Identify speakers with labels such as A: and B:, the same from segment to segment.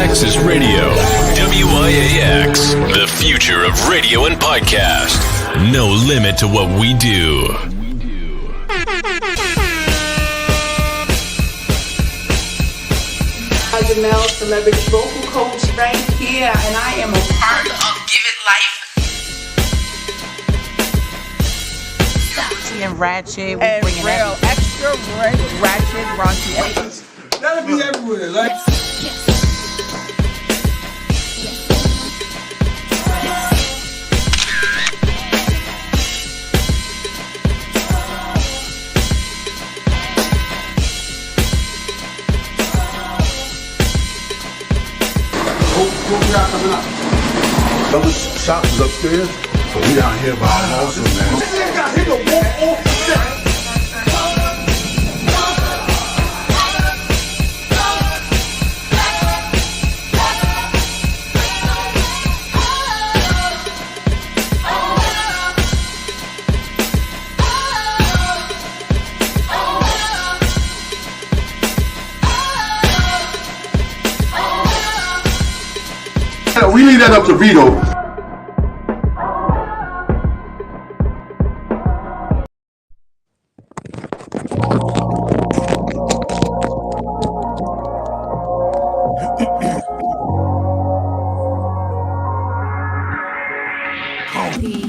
A: Access Radio. WIAX, the future of radio and podcast. No limit to what we do.
B: Janelle, celebrity vocal coach right here, and I am a part of Give It Life.
C: And ratchet, we
B: and
C: bringing
B: real extra ratchet, raunchy.
D: That'll be everywhere, like.
E: What we got coming up? Other shops is upstairs, so we down here by our also, man.
D: This nigga got hit a walk off the set.
E: We leave that up to Vito.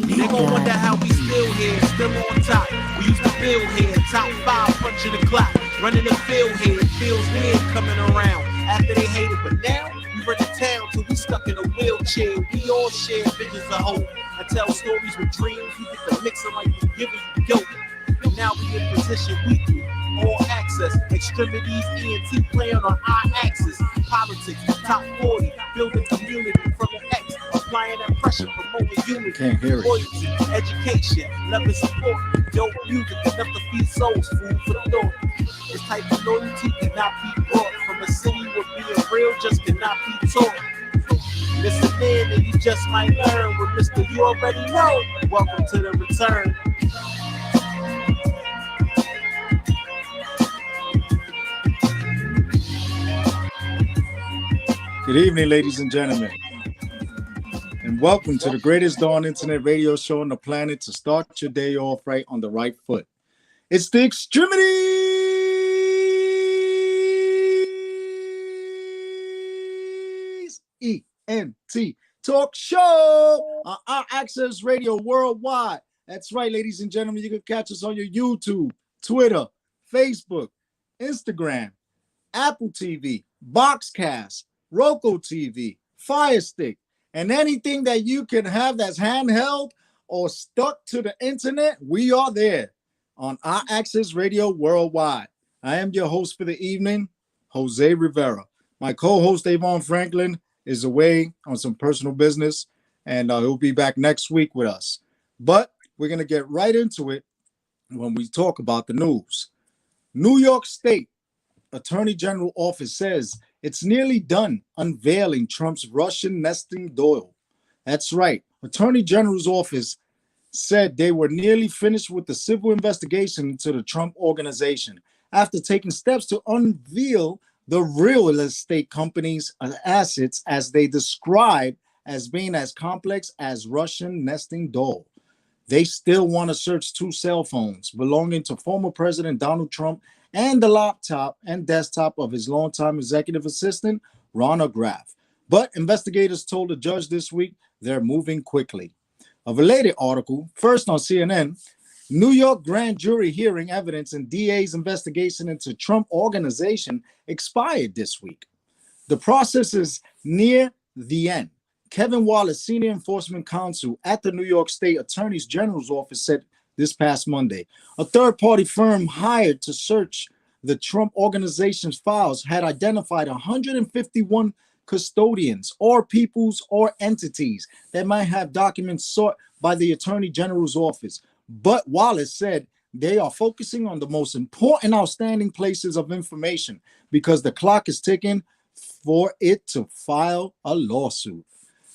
F: They gon' wonder how we still here, still on top. We used to build here, top 5 punching the clock. Running the field here, feels weird coming around. After they hated, but now we run the town till we stuck in a wheelchair. We all share visions of hope. I tell stories with dreams. We get the mixer like we giving you dope. And now we in position we do. All access, extremities, ENT playing on our axis. Politics, top 40, building community from the X. Applying that pressure, promoting unity.
D: Can't hear it.
F: Loyalty, education, love and support. Dope music enough to feed souls, food for the thought. This type of loyalty cannot be brought from a city where being real just cannot be taught. Listen in and you just might learn with Mr. You Already Know. Welcome to the return.
D: Good evening, ladies and gentlemen, and welcome to the greatest dawn internet radio show on the planet to start your day off right on the right foot. It's the X-Tremitiez ENT Talk Show on our Access Radio worldwide. That's right, ladies and gentlemen. You can catch us on your YouTube, Twitter, Facebook, Instagram, Apple TV, Boxcast, Roku TV, Fire Stick, and anything that you can have that's handheld or stuck to the internet. We are there on our Access Radio worldwide. I am your host for the evening, Jose Rivera. My co-host, DAVON Franklin, is away on some personal business, and he'll be back next week with us. But we're going to get right into it when we talk about the news. New York State Attorney General Office says it's nearly done unveiling Trump's Russian nesting doll. That's right. Attorney General's office said they were nearly finished with the civil investigation into the Trump organization after taking steps to unveil the real estate company's assets as they describe as being as complex as Russian nesting doll. They still want to search 2 cell phones belonging to former President Donald Trump and the laptop and desktop of his longtime executive assistant, Ronald Graff. But investigators told the judge this week they're moving quickly. A related article, first on CNN, New York grand jury hearing evidence in DA's investigation into Trump organization expired this week. The process is near the end. Kevin Wallace, senior enforcement counsel at the New York State Attorney General's office, said this past Monday, a third-party firm hired to search the Trump organization's files had identified 151 custodians or peoples or entities that might have documents sought by the Attorney General's office. But Wallace said they are focusing on the most important outstanding places of information because the clock is ticking for it to file a lawsuit.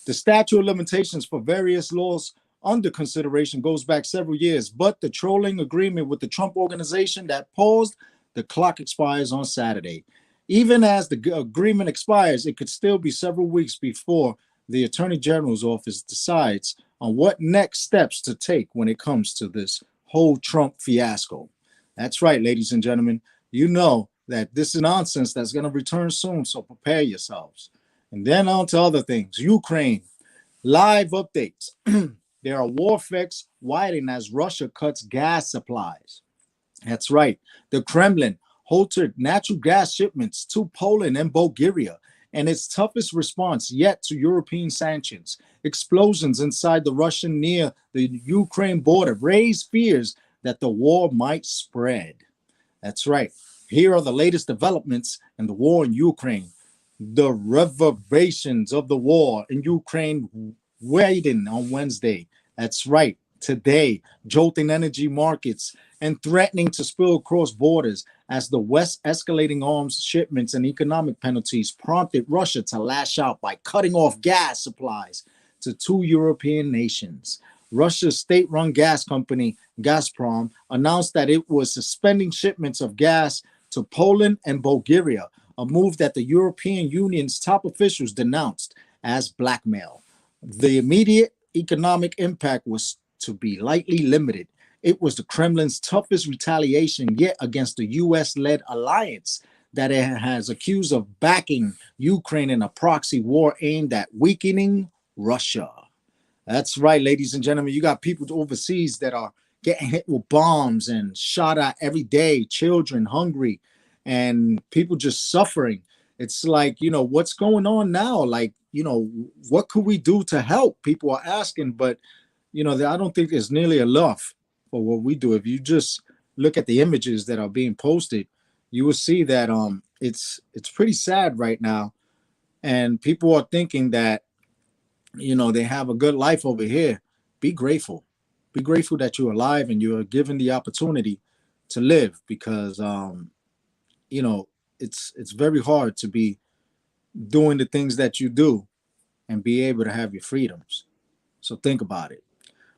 D: The statute of limitations for various laws under consideration goes back several years, but the trolling agreement with the Trump organization that paused, the clock expires on Saturday. Even as the agreement expires, it could still be several weeks before the Attorney General's office decides on what next steps to take when it comes to this whole Trump fiasco. That's right, ladies and gentlemen. You know that this is nonsense that's going to return soon, so prepare yourselves. And then on to other things. Ukraine, live updates. There are war effects widening as Russia cuts gas supplies. That's right. The Kremlin halted natural gas shipments to Poland and Bulgaria, and its toughest response yet to European sanctions. Explosions inside the Russian near the Ukraine border raise fears that the war might spread. That's right. Here are the latest developments in the war in Ukraine. The reverberations of the war in Ukraine waiting on Wednesday. That's right. Today, jolting energy markets and threatening to spill across borders as the West escalating arms shipments and economic penalties prompted Russia to lash out by cutting off gas supplies to 2 European nations. Russia's state-run gas company, Gazprom, announced that it was suspending shipments of gas to Poland and Bulgaria, a move that the European Union's top officials denounced as blackmail. The immediate economic impact was to be lightly limited. It was the Kremlin's toughest retaliation yet against the U.S.-led alliance that it has accused of backing Ukraine in a proxy war aimed at weakening Russia. That's right, ladies and gentlemen. You got people overseas that are getting hit with bombs and shot at every day, children hungry, and people just suffering. It's like, what's going on now? Like, what could we do to help? People are asking, but, I don't think there's nearly enough for what we do. If you just look at the images that are being posted, you will see that it's pretty sad right now. And people are thinking that, they have a good life over here. Be grateful. Be grateful that you're alive and you're given the opportunity to live, because, it's very hard to be doing the things that you do and be able to have your freedoms. So think about it.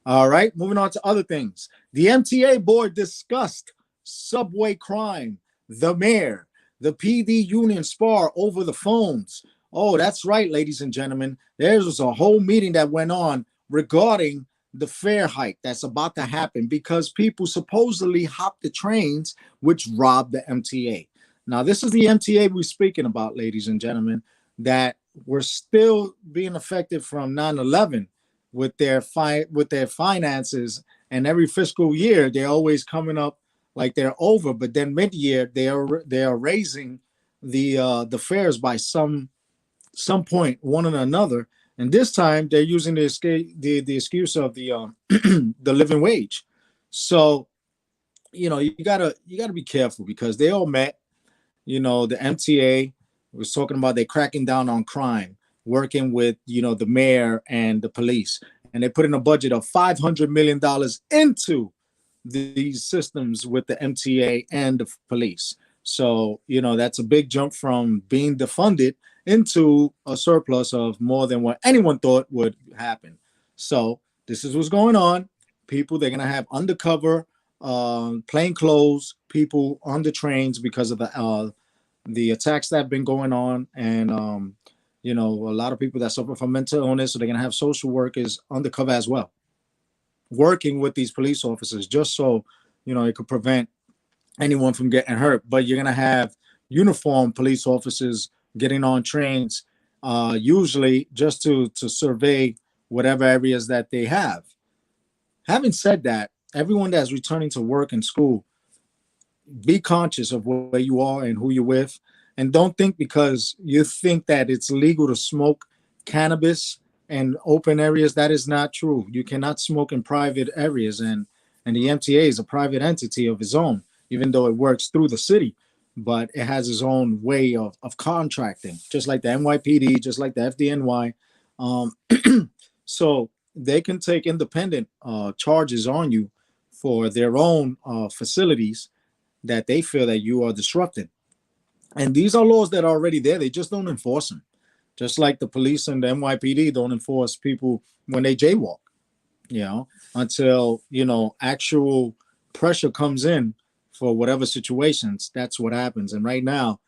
D: All right, moving on to other things. The MTA board discussed subway crime, the mayor, the PD union spar over the phones. Oh, that's right, ladies and gentlemen. There was a whole meeting that went on regarding the fare hike that's about to happen because people supposedly hopped the trains, which robbed the MTA. Now, this is the MTA we're speaking about, ladies and gentlemen, that were still being affected from 9/11 with their finances, and every fiscal year they're always coming up like they're over, but then mid-year they are raising the fares by some point, one and another, and this time they're using the excuse of the the living wage. So you gotta be careful, because they all met. The MTA was talking about they cracking down on crime, working with the mayor and the police, and they put in a budget of $500 million into these systems with the MTA and the police. So that's a big jump from being defunded into a surplus of more than what anyone thought would happen. So this is what's going on. They're gonna have undercover plain clothes people on the trains because of the attacks that have been going on, and a lot of people that suffer from mental illness. So they're gonna have social workers undercover as well, working with these police officers, just so it could prevent anyone from getting hurt. But you're gonna have uniformed police officers getting on trains, usually just to survey whatever areas that they have. Having said that, everyone that's returning to work and school, be conscious of where you are and who you're with, and don't think because you think that it's legal to smoke cannabis in open areas. That is not true. You cannot smoke in private areas, and the MTA is a private entity of its own, even though it works through the city, but it has its own way of contracting, just like the NYPD, just like the FDNY. So they can take independent charges on you for their own facilities that they feel that you are disrupting. And these are laws that are already there. They just don't enforce them. Just like the police and the NYPD don't enforce people when they jaywalk, until, actual pressure comes in for whatever situations. That's what happens. And right now,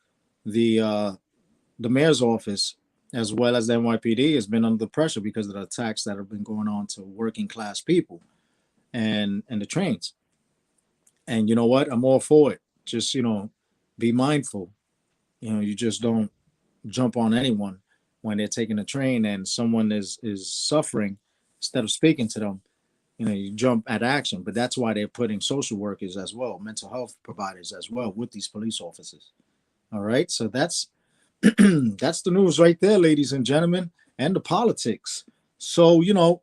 D: the mayor's office as well as the NYPD has been under pressure because of the attacks that have been going on to working class people and the trains. And you know what? I'm all for it. Just, be mindful. You just don't jump on anyone when they're taking a train and someone is suffering. Instead of speaking to them, you jump at action. But that's why they're putting social workers as well, mental health providers as well with these police officers. All right. So that's that's the news right there, ladies and gentlemen, and the politics. So, you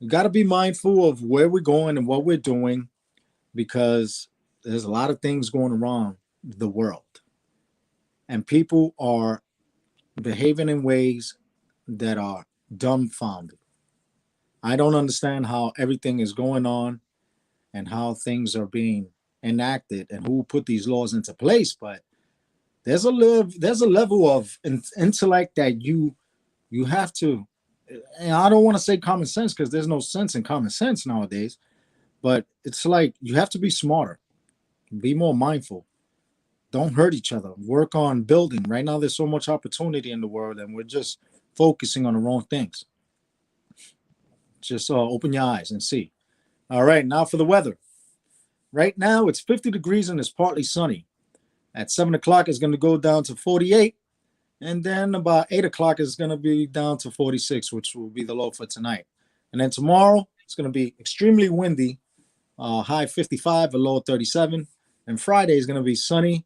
D: got to be mindful of where we're going and what we're doing, because there's a lot of things going around the world. And people are behaving in ways that are dumbfounded. I don't understand how everything is going on and how things are being enacted and who put these laws into place, but there's a level of intellect that you have to, and I don't want to say common sense because there's no sense in common sense nowadays, but it's like you have to be smarter, be more mindful, don't hurt each other, work on building. Right now there's so much opportunity in the world and we're just focusing on the wrong things. Just open your eyes and see. All right, now for the weather. Right now it's 50 degrees and it's partly sunny. At 7 o'clock, it's going to go down to 48. And then about 8 o'clock, it's going to be down to 46, which will be the low for tonight. And then tomorrow, it's going to be extremely windy, high 55, a low of 37. And Friday is going to be sunny,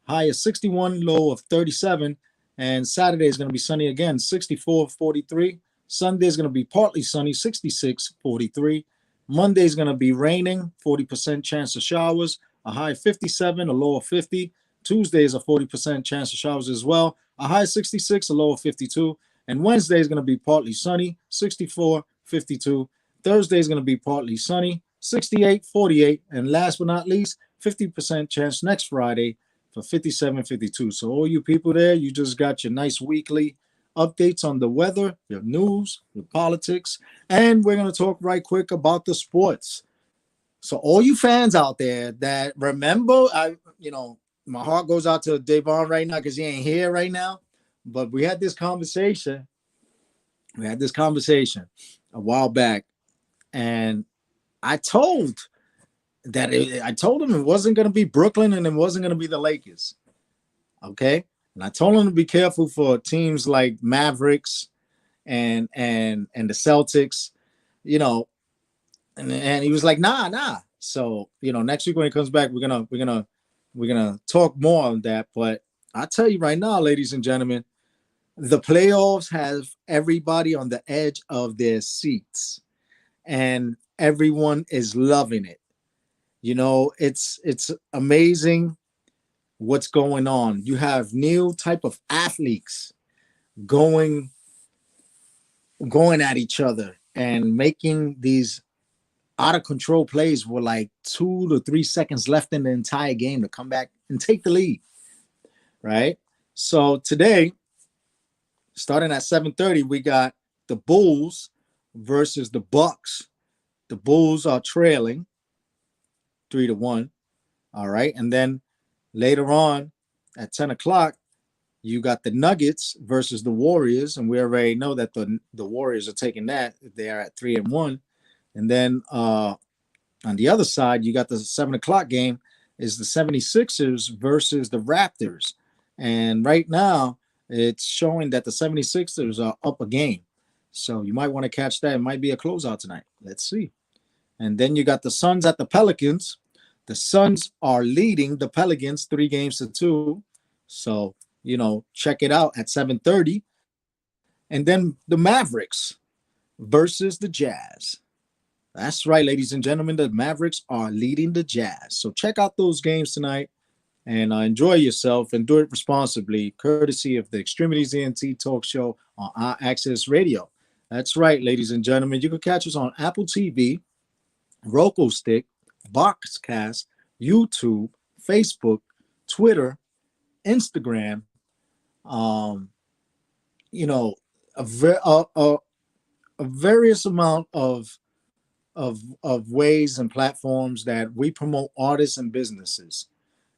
D: high of 61, low of 37. And Saturday is going to be sunny again, 64, 43. Sunday is going to be partly sunny, 66, 43. Monday is going to be raining, 40% chance of showers, a high 57, a low of 50. Tuesday is a 40% chance of showers as well, a high 66, a low of 52. And Wednesday is going to be partly sunny, 64, 52. Thursday is going to be partly sunny, 68, 48. And last but not least, 50% chance next Friday for 57, 52. So all you people there, you just got your nice weekly updates on the weather, your news, your politics. And we're going to talk right quick about the sports. So all you fans out there that remember, my heart goes out to DAVON right now because he ain't here right now. But we had this conversation. A while back. And I told him it wasn't going to be Brooklyn and it wasn't going to be the Lakers. Okay? And I told him to be careful for teams like Mavericks and the Celtics, and he was like, nah. So, next week when he comes back, we're gonna talk more on that. But I tell you right now, ladies and gentlemen, the playoffs have everybody on the edge of their seats, and everyone is loving it. It's amazing what's going on. You have new type of athletes going at each other and making these out of control plays with like 2 to 3 seconds left in the entire game to come back and take the lead. Right? So today, starting at 7:30, we got the Bulls versus the Bucks. The Bulls are trailing 3-1. All right. And then later on at 10 o'clock, you got the Nuggets versus the Warriors. And we already know that the Warriors are taking that. They are at 3-1. And then on the other side, you got the 7 o'clock game is the 76ers versus the Raptors. And right now, it's showing that the 76ers are up a game. So you might want to catch that. It might be a closeout tonight. Let's see. And then you got the Suns at the Pelicans. The Suns are leading the Pelicans 3-2. So, check it out at 7:30. And then the Mavericks versus the Jazz. That's right, ladies and gentlemen. The Mavericks are leading the Jazz. So check out those games tonight and enjoy yourself and do it responsibly, courtesy of the X-Tremitiez ENT talk show on our Access Radio. That's right, ladies and gentlemen. You can catch us on Apple TV, Roku Stick, Boxcast, YouTube, Facebook, Twitter, Instagram, a various amount of ways and platforms that we promote artists and businesses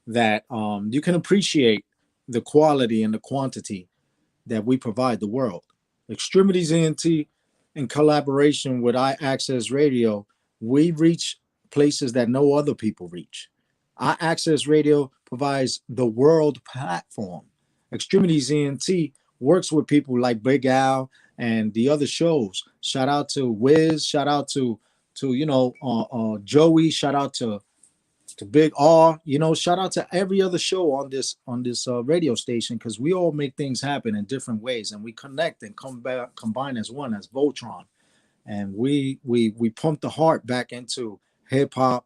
D: that you can appreciate the quality and the quantity that we provide the world. Extremities ENT, in collaboration with iAccess Radio, we reach places that no other people reach. iAccess Radio provides the world platform. Extremities ENT works with people like Big Al and the other shows. Shout out to Wiz, shout out to Joey, shout out to Big R, shout out to every other show on this radio station, because we all make things happen in different ways, and we connect and combine as one, as Voltron, and we pump the heart back into hip hop,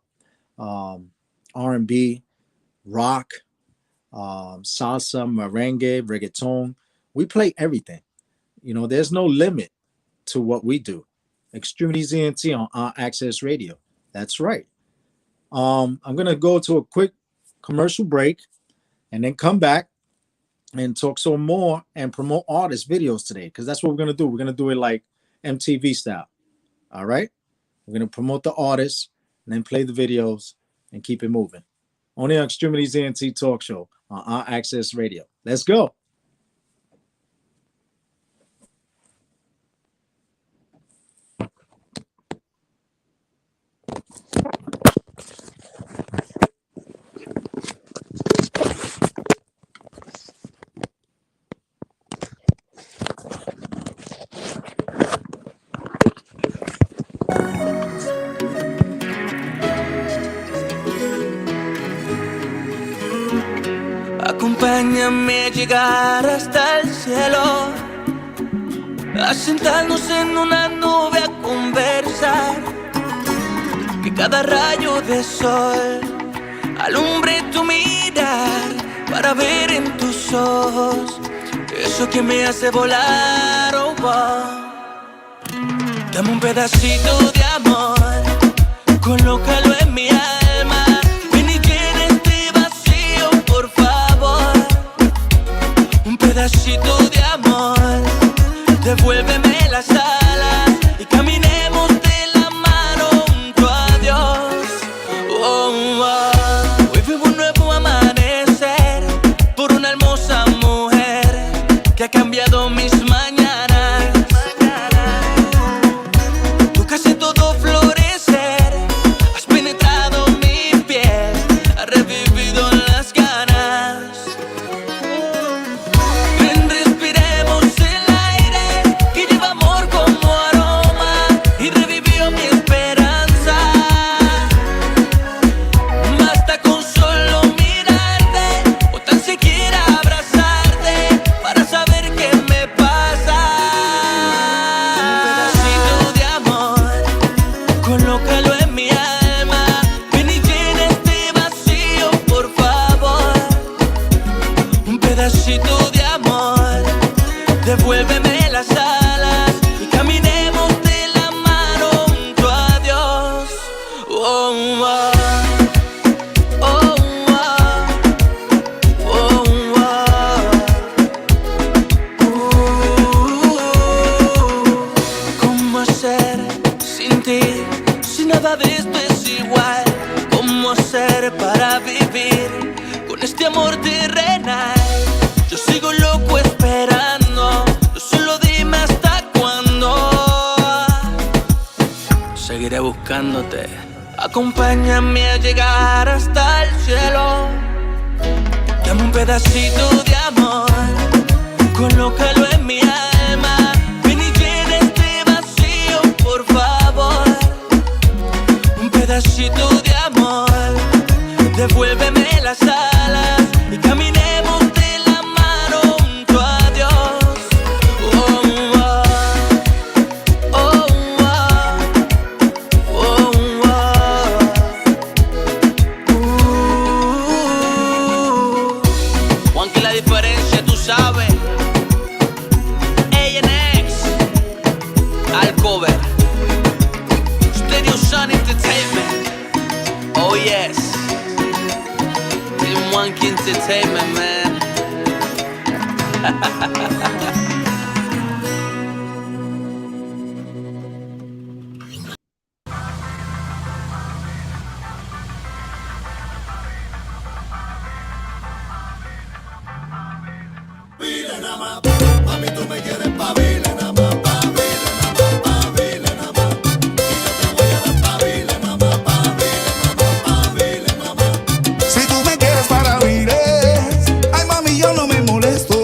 D: R&B, rock, salsa, merengue, reggaeton. We play everything. There's no limit to what we do. Extremities ENT on our Access Radio. That's right. I'm gonna go to a quick commercial break and then come back and talk some more and promote artist videos today, because that's what we're gonna do. We're gonna do it like MTV style. All right. We're gonna promote the artists and then play the videos and keep it moving. On the Extremities ENT Talk Show on our Access Radio. Let's go.
C: Acompáñame a llegar hasta el cielo, a sentarnos en una nube a conversar, que cada rayo de sol alumbre tu mirar, para ver en tus ojos eso que me hace volar. Oh, wow. Dame un pedacito de amor, colócalo en mi alma. Ven y llena este vacío, por favor. Un pedacito de amor, devuélveme las alas y caminemos de la mano junto a Dios. Oh, oh. Hoy vivo un nuevo amanecer por una hermosa mujer que ha cambiado mis mañanas. Tocas en todo florecer, has penetrado mi piel, has revivido las ganas. Ven, respiremos el aire que lleva amor como aroma y revivió mi esperanza. Basta con solo mirarte o tan siquiera abrazarte para saber qué me pasa. Un pedacito de amor, colócalo en mi alma. Ven y llena este vacío, por favor. Un pedacito de amor, devuélveme las alas y caminemos de la mano junto a Dios. Oh, oh. Oh, oh. Oh, oh. ¿Cómo hacer sin ti? Si nada de esto es igual. ¿Cómo hacer para vivir con este amor terrenal? Yo sigo loco esperando, tú solo dime hasta cuándo. Seguiré buscándote. Acompáñame a llegar hasta el cielo. Dame un pedacito de amor, colócalo en mi alma. Ven y llena este vacío, por favor. Un pedacito de amor, devuélveme las alas y caminemos de la mano junto a Dios. Oh, oh. Oh, oh. Oh, oh. Juan, que la diferencia tú sabes. A&X al cover, Stereo Sun Entertainment. Oh yes, Team Monkey Entertainment, man.
G: Mami, tú me quieres pa' vile nada más, pa' vile nada más, pa' vile nada más. Y yo te voy a dar pa' vile nada más, pa' vile nada más, pa' vile nada más.
H: Si tú me quieres para viles, ay mami yo no me molesto.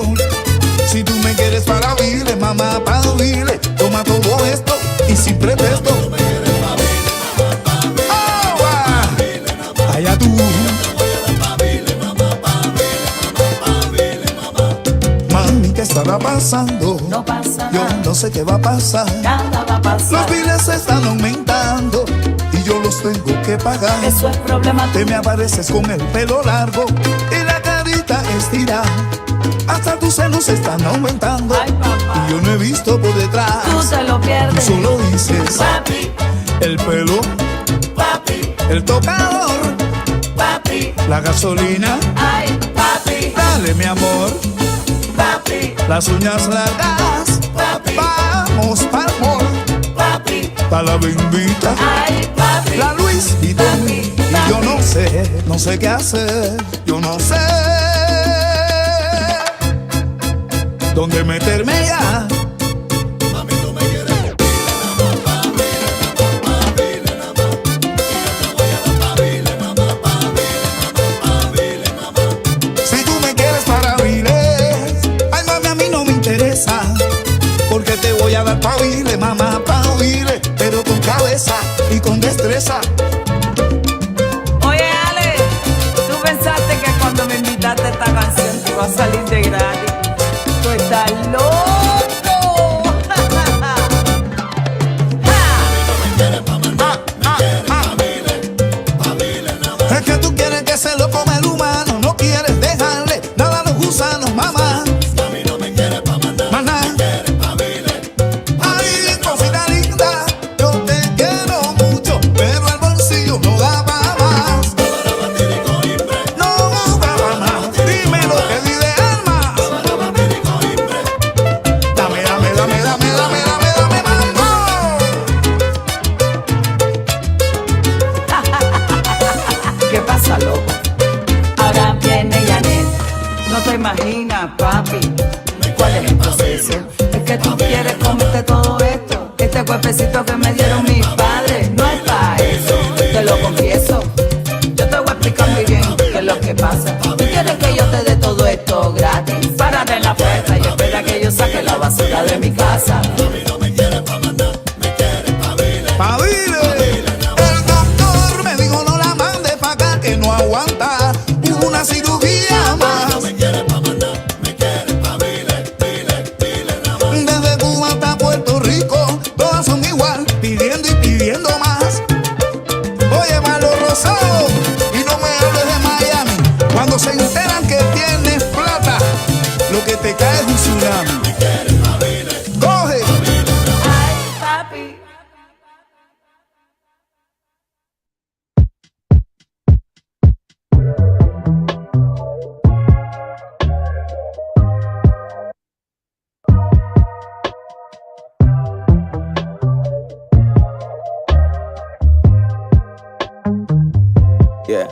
H: Si tú me quieres para viles, mamá, pa' viles, toma todo esto y sin pretexto.
G: Tú me quieres pa' vile nada más, pa' vile nada más, pa' vile nada más.
H: Allá tú.
G: Te voy a dar pa' vile mamá, pa' vile mamá, pa' vile mamá.
H: Mami, ¿qué estará pasando?
I: No pasa
H: Yo
I: nada.
H: no sé qué va a pasar.
I: Nada va a pasar.
H: Los biles se están aumentando y yo los tengo que pagar.
I: Eso es problema
H: Te
I: tuyo.
H: me apareces con el pelo largo y la carita estirada. Hasta tus senos se están aumentando.
I: Ay, papá.
H: Y yo no he visto por detrás.
I: Tú te lo pierdes.
H: Solo dices
I: Papi,
H: el pelo,
I: papi,
H: el tocador,
I: papi.
H: la gasolina.
I: Ay, papi,
H: Dale mi amor,
I: papi,
H: las uñas largas.
I: papi,
H: Vamos pa'l mall,
I: papi.
H: pa' la bendita.
I: Ay, papi.
H: La Luis y
I: Papi,
H: y yo no sé qué hacer. Yo no sé dónde meterme ya.
G: Mami, tú me quieres pa' vile nada más, pa' vile nada más, pa' vile nada más. Y yo te voy a dar pa' vile mamá, pa' vile mamá, pa' vile mamá.
H: Si tú me quieres para viles, ay mami a mí no me interesa, porque te voy a dar pa' vile, mamá, pa' vile, pero con cabeza y con destreza.
I: Oye, Ale, ¿tú pensaste que cuando me invitaste a esta canción te iba a salir de gratis? Tú estás loco.
H: Es que tú quieres que se lo come el humano, no quieres dejarle nada a los gusanos, mamá.
G: Mami, no me quieres pa' mandar,
H: Maná.
G: me quieres pa' vile.
H: Ay, cosita linda, yo te quiero mucho, pero el bolsillo no da para más. No da para más. Dime lo que di de alma. Dame, dame, dame, dame, dame, dame, dame, mamá.
I: ¿Qué pasa, loco? Ahora viene Janet. No te imaginas, papi, cuál es el proceso. Es que tú quieres comerte todo esto. Este cuerpecito que me dieron mis padres no es para eso. Te lo confieso. Yo te voy a explicar muy bien qué es lo que pasa. Tú quieres que yo te dé todo esto gratis. Párate en la puerta y espera que yo saque la basura de mi casa.
H: Pa' vile. El doctor me dijo no la mande pa' acá que no aguanta una cirugía más. Desde Cuba hasta Puerto Rico todas son igual, pidiendo y pidiendo más. Oye, malo rosado, y no me hables de Miami. Cuando se enteran que tienes plata, lo que te cae es un tsunami. Coge.
I: Ay, papi.
J: Yeah.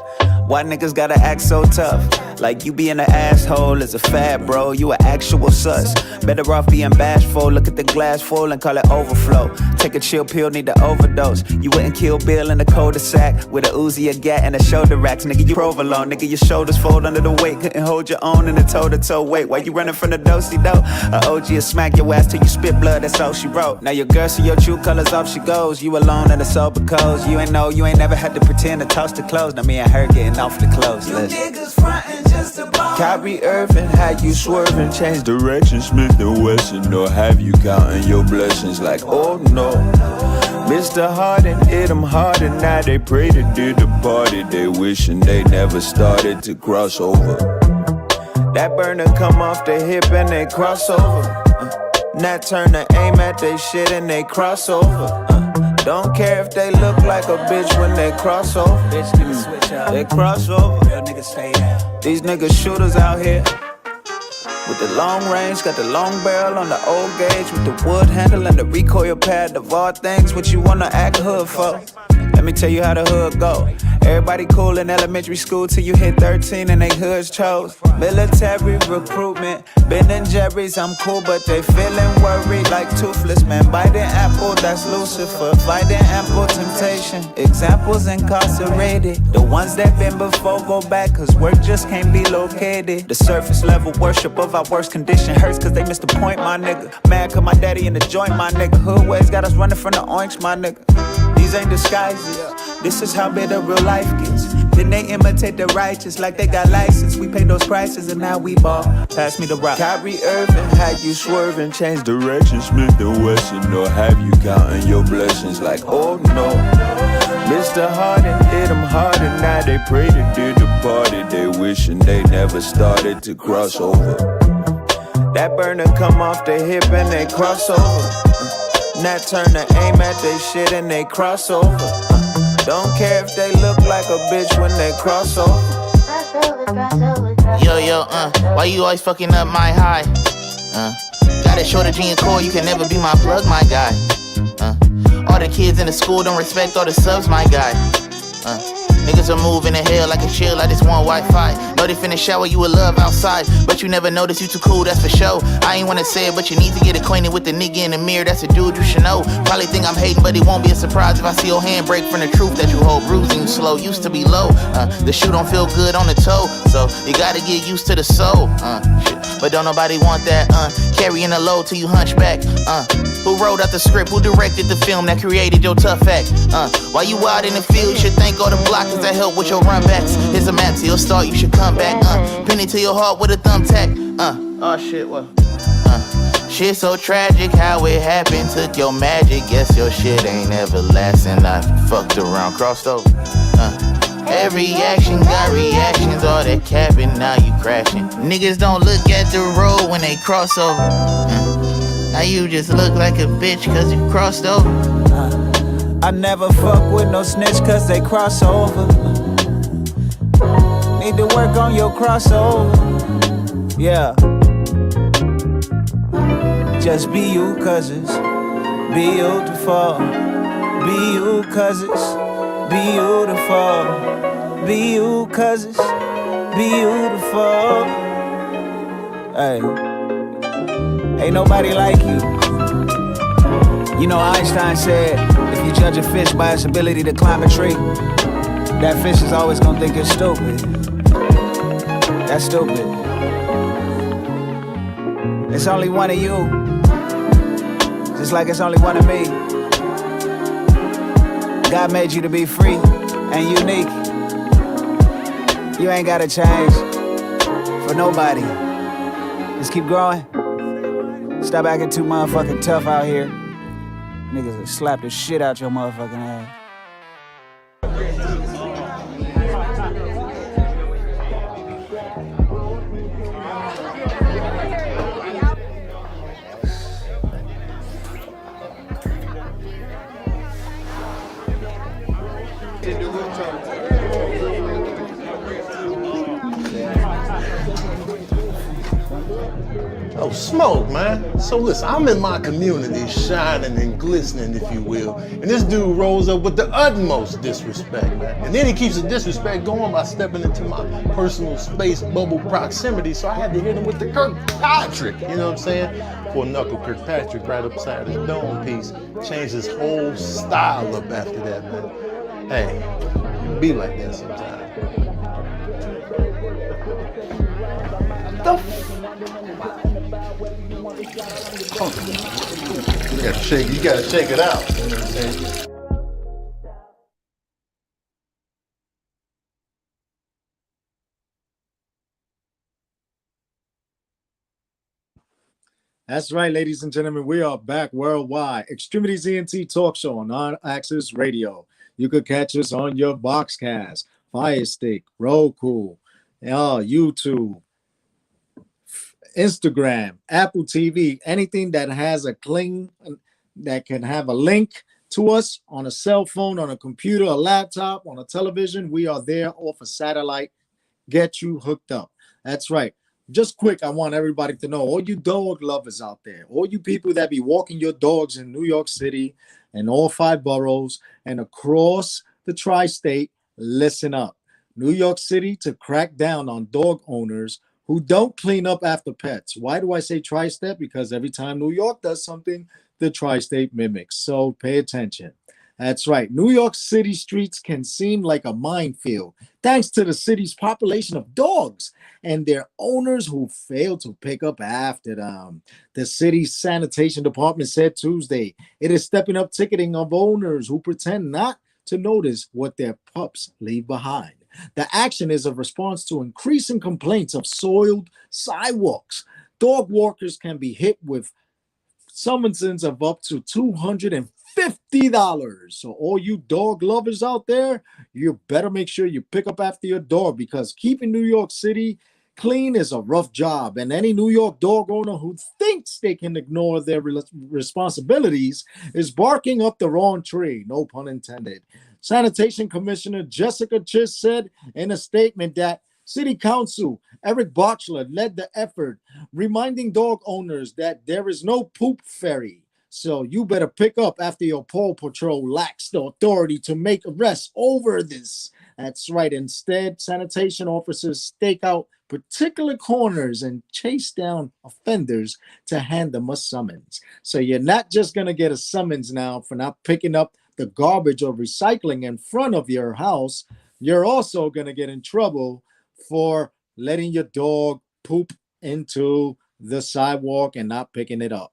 J: Why niggas gotta act so tough? Like you being an asshole is a fad, bro. You an actual sus. Better off being bashful. Look at the glass full and call it overflow. Take a chill pill, need to overdose. You wouldn't kill Bill in the cul-de-sac with a Uzi, a gat, and a shoulder racks. Nigga, you provolone. Nigga, your shoulders fold under the weight. Couldn't hold your own in a toe-to-toe weight. Why you running from the do-si-do? A OG will smack your ass till you spit blood. That's all she wrote. Now your girl see your true colors off she goes. You alone at a sober clothes. You ain't know, you ain't never had to pretend to toss the clothes. Now me and her getting off the clothes.
C: You
J: Listen.
C: niggas frontin' just a ball.
J: Kyrie Irving, how you swerving? Change direction, Smith and Wesson, or have you counting your blessings like, oh no. Mr. Harden hit them hard and now they pray to did the party. They wishing they never started to cross over. That burner come off the hip and they cross over. Nat Turner aim at they shit and they cross over. Don't care if they look like a bitch when they cross over. Bitch, niggas switch up. They cross over. Real niggas stay down. These niggas shooters out here with the long range, got the long barrel on the old gauge with the wood handle and the recoil pad of all things. What you wanna act hood for? Let me tell you how the hood go. Everybody Everybody cool in elementary school till you hit 13 and they hoods chose. Military recruitment, Ben and Jerry's, I'm cool, but they feeling worried like Toothless. Man, biting apple, that's Lucifer. Fighting ample temptation. Examples incarcerated. The ones that been before go back, cause work just can't be located. The surface level worship of our worst condition hurts cause they missed the point, my nigga. Mad cause my daddy in the joint, my nigga. Hood ways got us running from the oinks, my nigga. These ain't disguises. This is how bitter real life gets. Then they imitate the righteous like they got license. We paid those prices and now we ball. Pass me the rock. Kyrie Irving had you swerving, change direction, Smith and Wesson, or have you counting your blessings like, oh no. Mr. Harden hit them hard and now they pray to did the party. They wishing they never started to cross over. That burner come off the hip and they cross over. Nat Turner aim at they shit and they cross over. Don't care if they look like a bitch when they cross over.
K: Yo, why you always fucking up my high? Got a shortage in your core, you can never be my plug, my guy. All the kids in the school don't respect all the subs, my guy. Niggas are moving to hell like a chill, I just want Wi-Fi. Know they finna shower you with love outside, but you never notice you too cool, that's for sure. I ain't wanna say it, but you need to get acquainted with the nigga in the mirror, that's a dude you should know. Probably think I'm hating, but it won't be a surprise if I see your hand break from the truth that you hold. Bruising you slow, used to be low. The shoe don't feel good on the toe, so you gotta get used to the soul. Shit. But don't nobody want that, carrying a load till you hunchback. Who wrote out the script, who directed the film that created your tough act? While you out in the field, you should thank all the blockers that help with your runbacks. Here's a map till you start, you should come back. Pin it to your heart with a thumbtack. Oh shit, what? Shit so tragic how it happened. Took your magic, guess your shit ain't everlasting. I fucked around, crossed over. Every action got reactions, all that capping, now you crashing. Niggas don't look at the road when they cross over. Now you just look like a bitch cause you crossed over.
J: I never fuck with no snitch cause they cross over. Need to work on your crossover. Yeah. Just be you cause it's beautiful. Be you cause it's beautiful. Be you cause it's beautiful. Hey, ain't nobody like you. You know Einstein said, if you judge a fish by its ability to climb a tree, that fish is always gonna think it's stupid. That's stupid. It's only one of you, just like it's only one of me. God made you to be free and unique. You ain't gotta change for nobody. Just keep growing. Stop acting too motherfucking tough out here. Niggas will slap the shit out your motherfucking ass.
L: Oh, smoke, man. So listen, I'm in my community, shining and glistening, if you will, and this dude rolls up with the utmost disrespect, man. And then he keeps the disrespect going by stepping into my personal space bubble proximity, so I had to hit him with the Kirkpatrick, you know what I'm saying? For knuckle Kirkpatrick right upside his dome piece. Changed his whole style up after that, man. Hey, it be like that sometimes. You gotta shake it out. You know what I'm saying?
D: That's right, ladies and gentlemen. We are back worldwide. X-Tremitiez ENT Talk Show on On-Axis Radio. You could catch us on your Boxcast, Fire Stick, Roku, YouTube, Instagram, Apple TV, anything that has a cling that can have a link to us on a cell phone, on a computer, a laptop, on a television. We are there off a satellite. Get you hooked up. That's right. Just quick, I want everybody to know, all you dog lovers out there, all you people that be walking your dogs in New York City and all 5 boroughs and across the tri-state, Listen up. New York City to crack down on dog owners who don't clean up after pets. Why do I say tri-state? Because every time New York does something, the tri-state mimics. So pay attention. That's right. New York City streets can seem like a minefield thanks to the city's population of dogs and their owners who fail to pick up after them. The city's sanitation department said Tuesday it is stepping up ticketing of owners who pretend not to notice what their pups leave behind. The action is a response to increasing complaints of soiled sidewalks. Dog walkers can be hit with summonses of up to $250. So all you dog lovers out there, you better make sure you pick up after your dog, because keeping New York City clean is a rough job. And any New York dog owner who thinks they can ignore their responsibilities is barking up the wrong tree. No pun intended. Sanitation Commissioner Jessica Chiss said in a statement that City Council Eric Botchler led the effort, reminding dog owners that there is no poop ferry. So you better pick up after your paw patrol lacks the authority to make arrests over this. That's right. Instead, sanitation officers stake out particular corners and chase down offenders to hand them a summons. So you're not just going to get a summons now for not picking up the garbage or recycling in front of your house. You're also going to get in trouble for letting your dog poop into the sidewalk and not picking it up.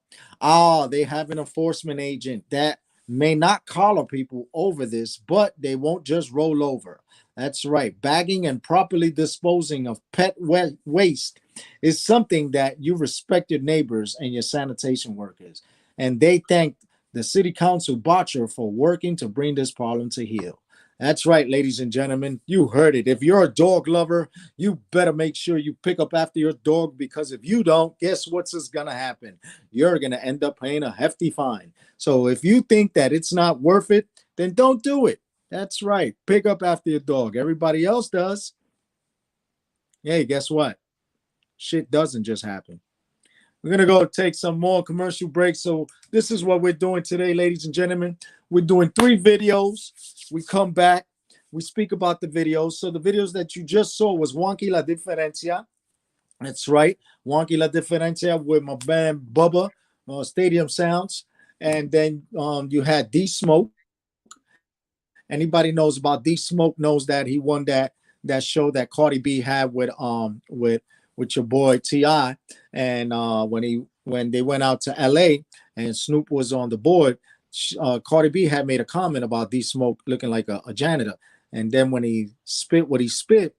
D: They have an enforcement agent that may not collar people over this, but they won't just roll over. That's right. Bagging and properly disposing of pet waste is something that you respect your neighbors and your sanitation workers. And they thank the City Council Botcher for working to bring this problem to heel. That's right, ladies and gentlemen. You heard it. If you're a dog lover, you better make sure you pick up after your dog, because if you don't, guess what's going to happen? You're going to end up paying a hefty fine. So if you think that it's not worth it, then don't do it. That's right. Pick up after your dog. Everybody else does. Hey, guess what? Shit doesn't just happen. We're going to go take some more commercial breaks. So this is what we're doing today, ladies and gentlemen. We're doing 3 videos. We come back. We speak about the videos. So the videos that you just saw was Wonky La Diferencia. That's right. Wonky La Diferencia with my band Bubba, Stadium Sounds. And then you had D-Smoke. Anybody knows about D-Smoke knows that he won that show that Cardi B had with your boy T.I. And when they went out to LA and Snoop was on the board, Cardi B had made a comment about D-Smoke looking like a janitor. And then when he spit what he spit,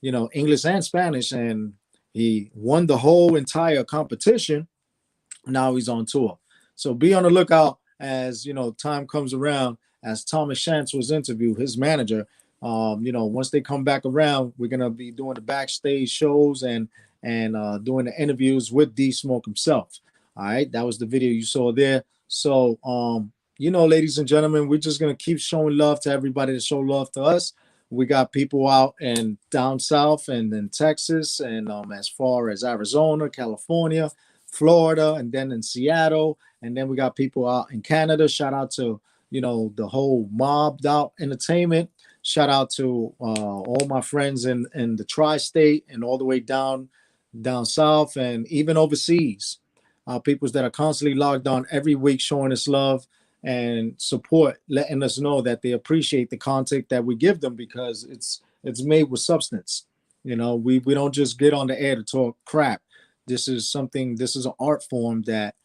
D: English and Spanish, and he won the whole entire competition, now he's on tour. So be on the lookout as, time comes around, as Thomas Shantz was interviewed, his manager. Once they come back around, we're going to be doing the backstage shows and doing the interviews with D-Smoke himself. All right. That was the video you saw there. So, ladies and gentlemen, we're just going to keep showing love to everybody that show love to us. We got people out and down south and in Texas and as far as Arizona, California, Florida, and then in Seattle. And then we got people out in Canada. Shout out to, the whole Mobbed Out Entertainment. Shout out to all my friends in the tri-state and all the way down south and even overseas. Peoples that are constantly logged on every week showing us love and support, letting us know that they appreciate the content that we give them, because it's made with substance. We don't just get on the air to talk crap. This is an art form that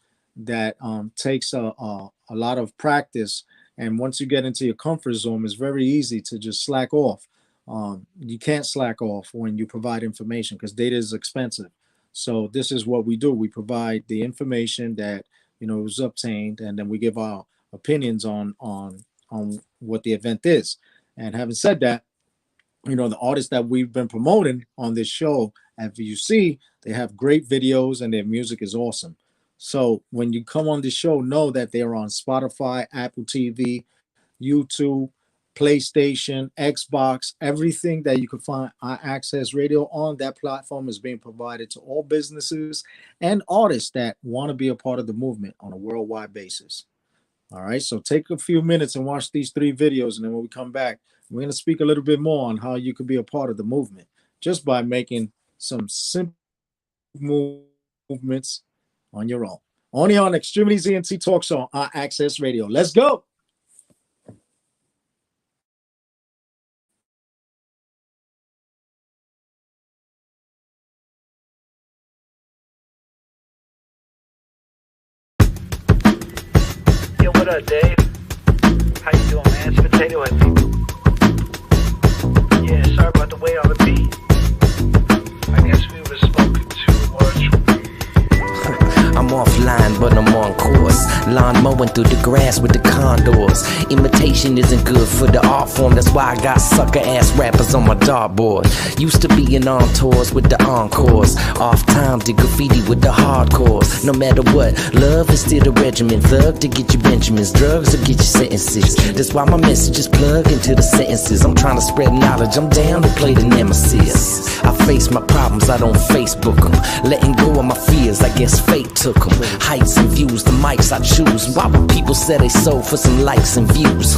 D: takes a lot of practice. And once you get into your comfort zone, it's very easy to just slack off. You can't slack off when you provide information, because data is expensive. So this is what we do. We provide the information that, was obtained, and then we give our opinions on what the event is. And having said that, the artists that we've been promoting on this show, as you see, they have great videos and their music is awesome. So when you come on the show, know that they're on Spotify, Apple TV, YouTube, PlayStation, Xbox, everything that you can find Access Radio on. That platform is being provided to all businesses and artists that want to be a part of the movement on a worldwide basis. All right, so take a few minutes and watch these 3 videos, and then when we come back, We're going to speak a little bit more on how you could be a part of the movement just by making some simple movements on your own. Only on X-Tremitiez ENT Talk Show on Access Radio. Let's go.
M: Yo, what up, Dave? How you doing, man? It's Potato Head, people. Yeah, sorry about the wait on the beat. I guess we were smoking too much.
N: I'm offline, but I'm on course. Lawn mowing through the grass with the condors. Imitation isn't good for the art form. That's why I got sucker ass rappers on my dartboard. Used to being on tours with the encores. Off time did graffiti with the hardcores. No matter what, love is still the regimen. Thug to get you Benjamins, drugs to get you sentences. That's why my messages plug into the sentences. I'm trying to spread knowledge, I'm down to play the nemesis. I face my problems, I don't Facebook them. Letting go of my fears, I guess fate took them. Heights and views, the mics I choose. Why would people say they sold for some likes and views?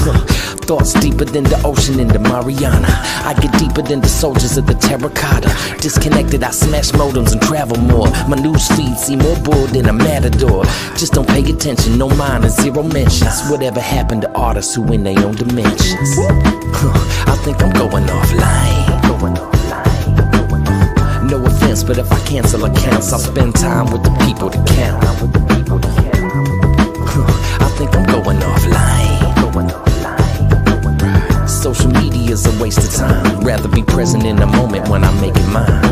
N: Thoughts deeper than the ocean in the Mariana. I get deeper than the soldiers of the terracotta. Disconnected, I smash modems and travel more. My news feed see more bull than a matador. Just don't pay attention, no mind and zero mentions. Whatever happened to artists who in their own dimensions? I think I'm going offline. No offense, but if I cancel accounts, I'll spend time with the people to count. I think I'm going offline. Social media's a waste of time. Rather be present in the moment when I'm making mine.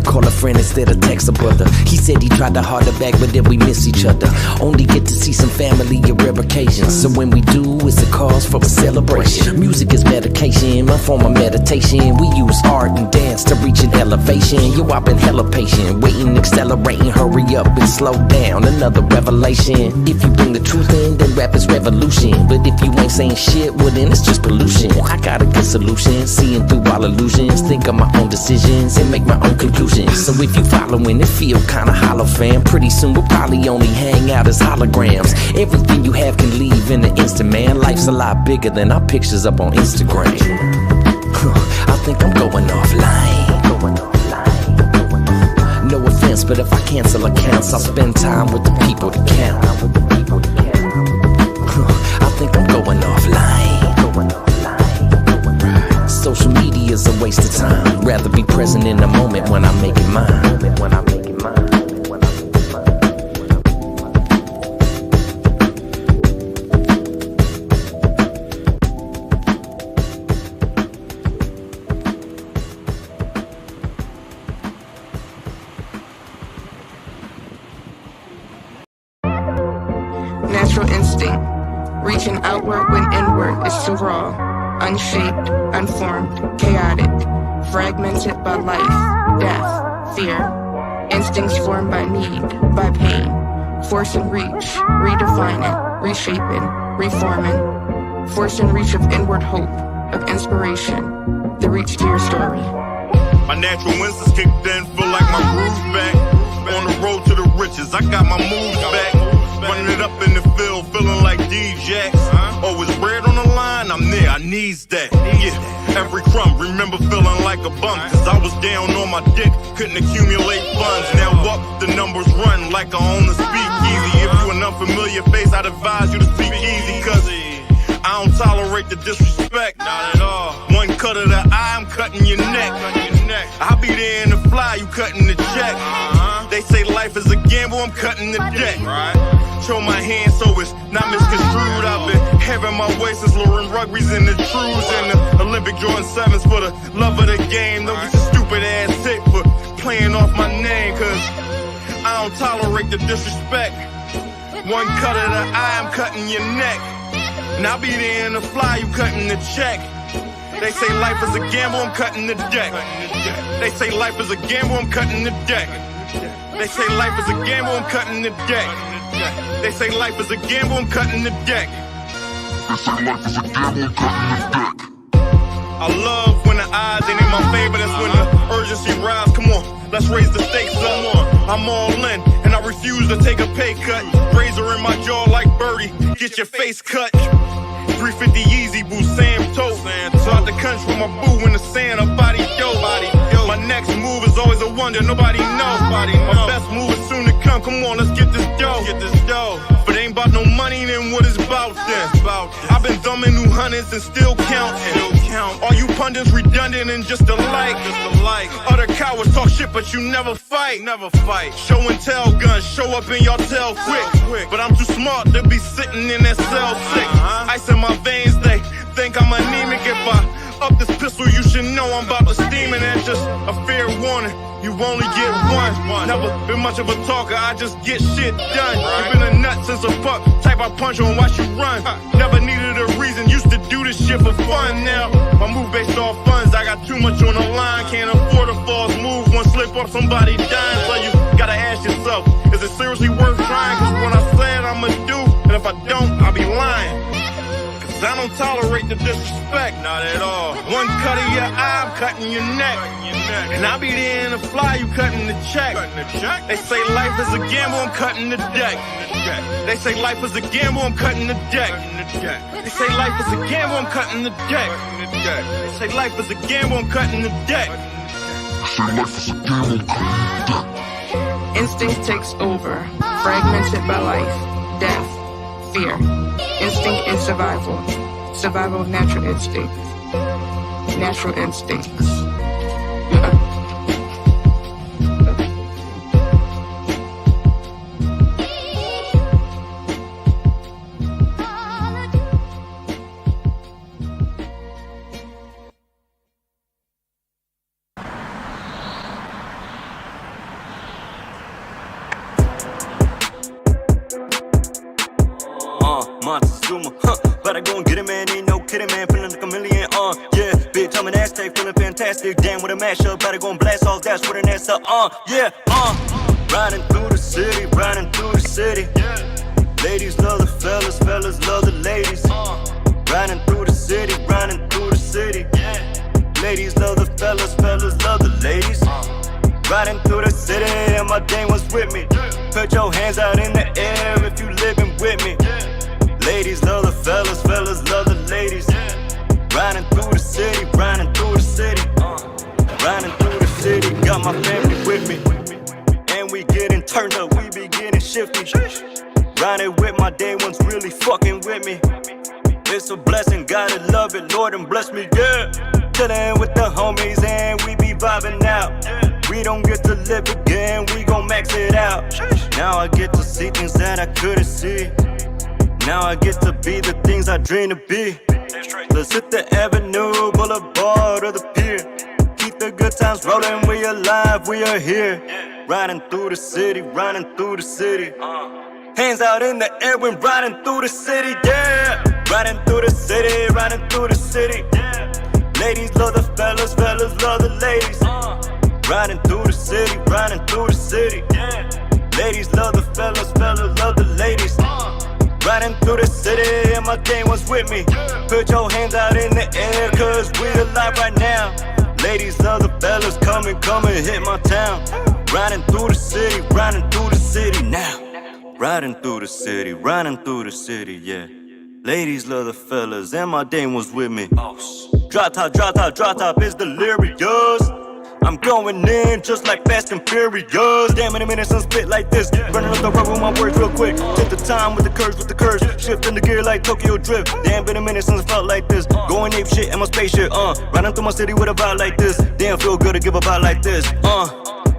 N: Call a friend instead of text a brother. He said he tried to harder back, but then we miss each other. Only get to see some family at rare occasions. So when we do, it's a cause for a celebration. Music is medication, my form of meditation. We use art and dance to reach an elevation. Yo, I've been hella patient, waiting, accelerating, hurry up and slow down. Another revelation. If you bring the truth in, then rap is revolution. But if you ain't saying shit, well then it's just pollution. I got a good solution, seeing through all illusions. Think of my own decisions and make my own conclusions. So if you following it, feel kinda hollow, fam. Pretty soon we'll probably only hang out as holograms. Everything you have can leave in an instant, man. Life's a lot bigger than our pictures up on Instagram. I think I'm going offline. No offense, but if I cancel accounts, I'll spend time with the people to count. I think I'm going offline. Social media's a waste of time. Rather be present in the moment when I'm making mine.
O: Natural instinct, reaching outward when inward is too raw, unshaped, unformed, chaotic, fragmented by life, death, fear, instincts formed by need, by pain, force and reach, redefining, reshaping, reforming, force and reach of inward hope, of inspiration, the reach to your story.
P: My natural instincts kicked in, feel like my groove's back. On the road to the riches, I got my moves back. Running it up in the field, feeling like D-Jacks. Always bread on the line, I'm there, I needs that. Yeah, every crumb, remember feeling like a bum. Cause I was down on my dick, couldn't accumulate funds. Now up, the numbers run like I own the speakeasy. If you an unfamiliar face, I'd advise you to speak easy. Cause I don't tolerate the disrespect, not at all. One cut of the eye, I'm cutting your neck. I'll be there in the fly, you cutting the check. They say life is a gamble, I'm cutting the deck. Show my hand so it's not misconstrued. I've been having my way since Lauren Rugby's in the trues. And the Olympic Jordan 7s for the love of the game. Don't get your stupid ass sick for playing off my name. Cause I don't tolerate the disrespect. One cut of the eye, I'm cutting your neck. And I'll be there in the fly, you cutting the check. They say life is a gamble, I'm cutting the deck. They say life is a gamble, I'm cutting the deck. They say life is a gamble, I'm cutting the deck. They say life is a gamble, I'm cutting the deck. They say life is a gamble, I'm cutting the deck. I love when the odds ain't in my favor, that's when the urgency rise. Come on, let's raise the stakes some more. I'm all in, and I refuse to take a pay cut. Razor in my jaw like Birdie, get your face cut. 3 350 Yeezy boo, Sam Toe. Out the country with my boo in the sand, her body dope. My next move is always a wonder, nobody knows. My best move is soon to come. Come on, let's get this dough. If it ain't about no money, then what is about then? I've been thumbing new hundreds and still counting. All you pundits redundant and just alike. Other cowards talk shit, but you never fight. Show and tell guns show up in your tail quick. But I'm too smart to be sitting in that cell sick. Ice in my veins, they think I'm anemic. If I up this pistol, you should know I'm about to steam it. That's just a fair warning. You only get one. Never been much of a talker, I just get shit done. You been a nut since a pup, type I punch on, watch you run. Never needed a reason, used to do this shit for fun. Now, my move based off funds, I got too much on the line. Can't afford a false move, one slip up, somebody dying. So you gotta ask yourself, is it seriously worth trying? Cause what I said I'ma do, and if I don't, I'll be lying. I don't tolerate the disrespect, not at all. One cut of your eye, I'm cutting your neck. And I'll be there in the fly, you cutting the check. They say life is a gamble, I'm cutting the deck. They say life is a gamble, I'm cutting the deck. They say life is a gamble, I'm cutting the deck. They say life is a gamble, I'm cutting the deck.
O: Instinct takes over, fragmented by life, death, fear. Instinct is survival. Survival of natural instincts. Natural instincts.
Q: Montezuma, but I go and get it, man, ain't no kidding, man, feeling like a million, yeah, big time and Aztec, feeling fantastic, damn, with a mashup, better go and blast all that's with an answer, yeah, riding through the city, ladies love the fellas, fellas love the ladies, riding through the city, ladies love the fellas, fellas love the ladies, riding through the city, and my dame was with me, put your hands out in the air if you living with me. Ladies love the fellas, fellas love the ladies. Riding through the city, riding through the city. Riding through the city, got my family with me. And we getting turned up, we be getting shifty. Riding with my day ones really fucking with me. It's a blessing, gotta love it, Lord and bless me, yeah. Chillin' with the homies and we be vibing out. We don't get to live again, we gon' max it out. Now I get to see things that I couldn't see. Now I get to be the things I dream to be. Let's hit the avenue, boulevard, or the pier. Keep the good times rolling, we alive, we are here. Riding through the city, riding through the city. Hands out in the air when riding through the city, yeah. Riding through the city, riding through the city. Ladies love the fellas, fellas love the ladies. Riding through the city, riding through the city. Ladies love the fellas, fellas love the ladies. Riding through the city and my dame was with me. Put your hands out in the air cause we alive right now. Ladies love the fellas, come and hit my town. Riding through the city, riding through the city now. Riding through the city, yeah. Ladies love the fellas and my dame was with me. Drop top is delirious. I'm going in just like Fast and Furious. Damn, in a minute, some spit like this. Running up the road with my words real quick. Take the time with the curves. Shifting the gear like Tokyo Drift. Damn, been a minute since it felt like this. Going ape shit in my spaceship, Riding through my city with a vibe like this. Damn, feel good to give a vibe like this,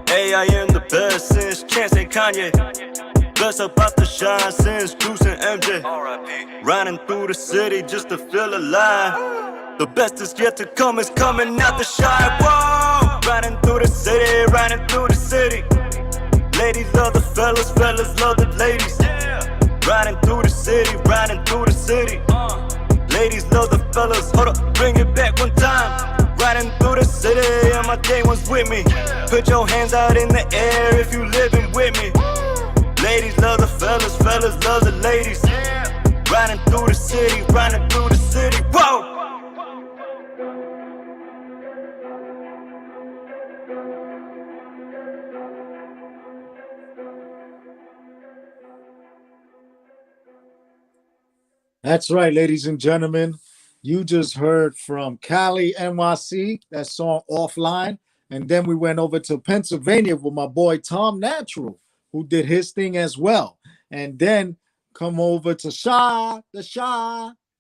Q: Hey, I am the best since Chance and Kanye. Blessed about to shine since Juice and MJ. Riding through the city just to feel alive. The best is yet to come, is coming out the shy. Whoa! Riding through the city, riding through the city. Ladies love the fellas, fellas love the ladies. Riding through the city, riding through the city. Ladies love the fellas, hold up, bring it back one time. Riding through the city, and my day one's with me. Put your hands out in the air if you living with me. Ladies love the fellas, fellas love the ladies. Riding through the city, riding through the city. Whoa!
D: That's right, ladies and gentlemen. You just heard from Cali, NYC, that song Offline. And then we went over to Pennsylvania with my boy Tom Natural, who did his thing as well. And then come over to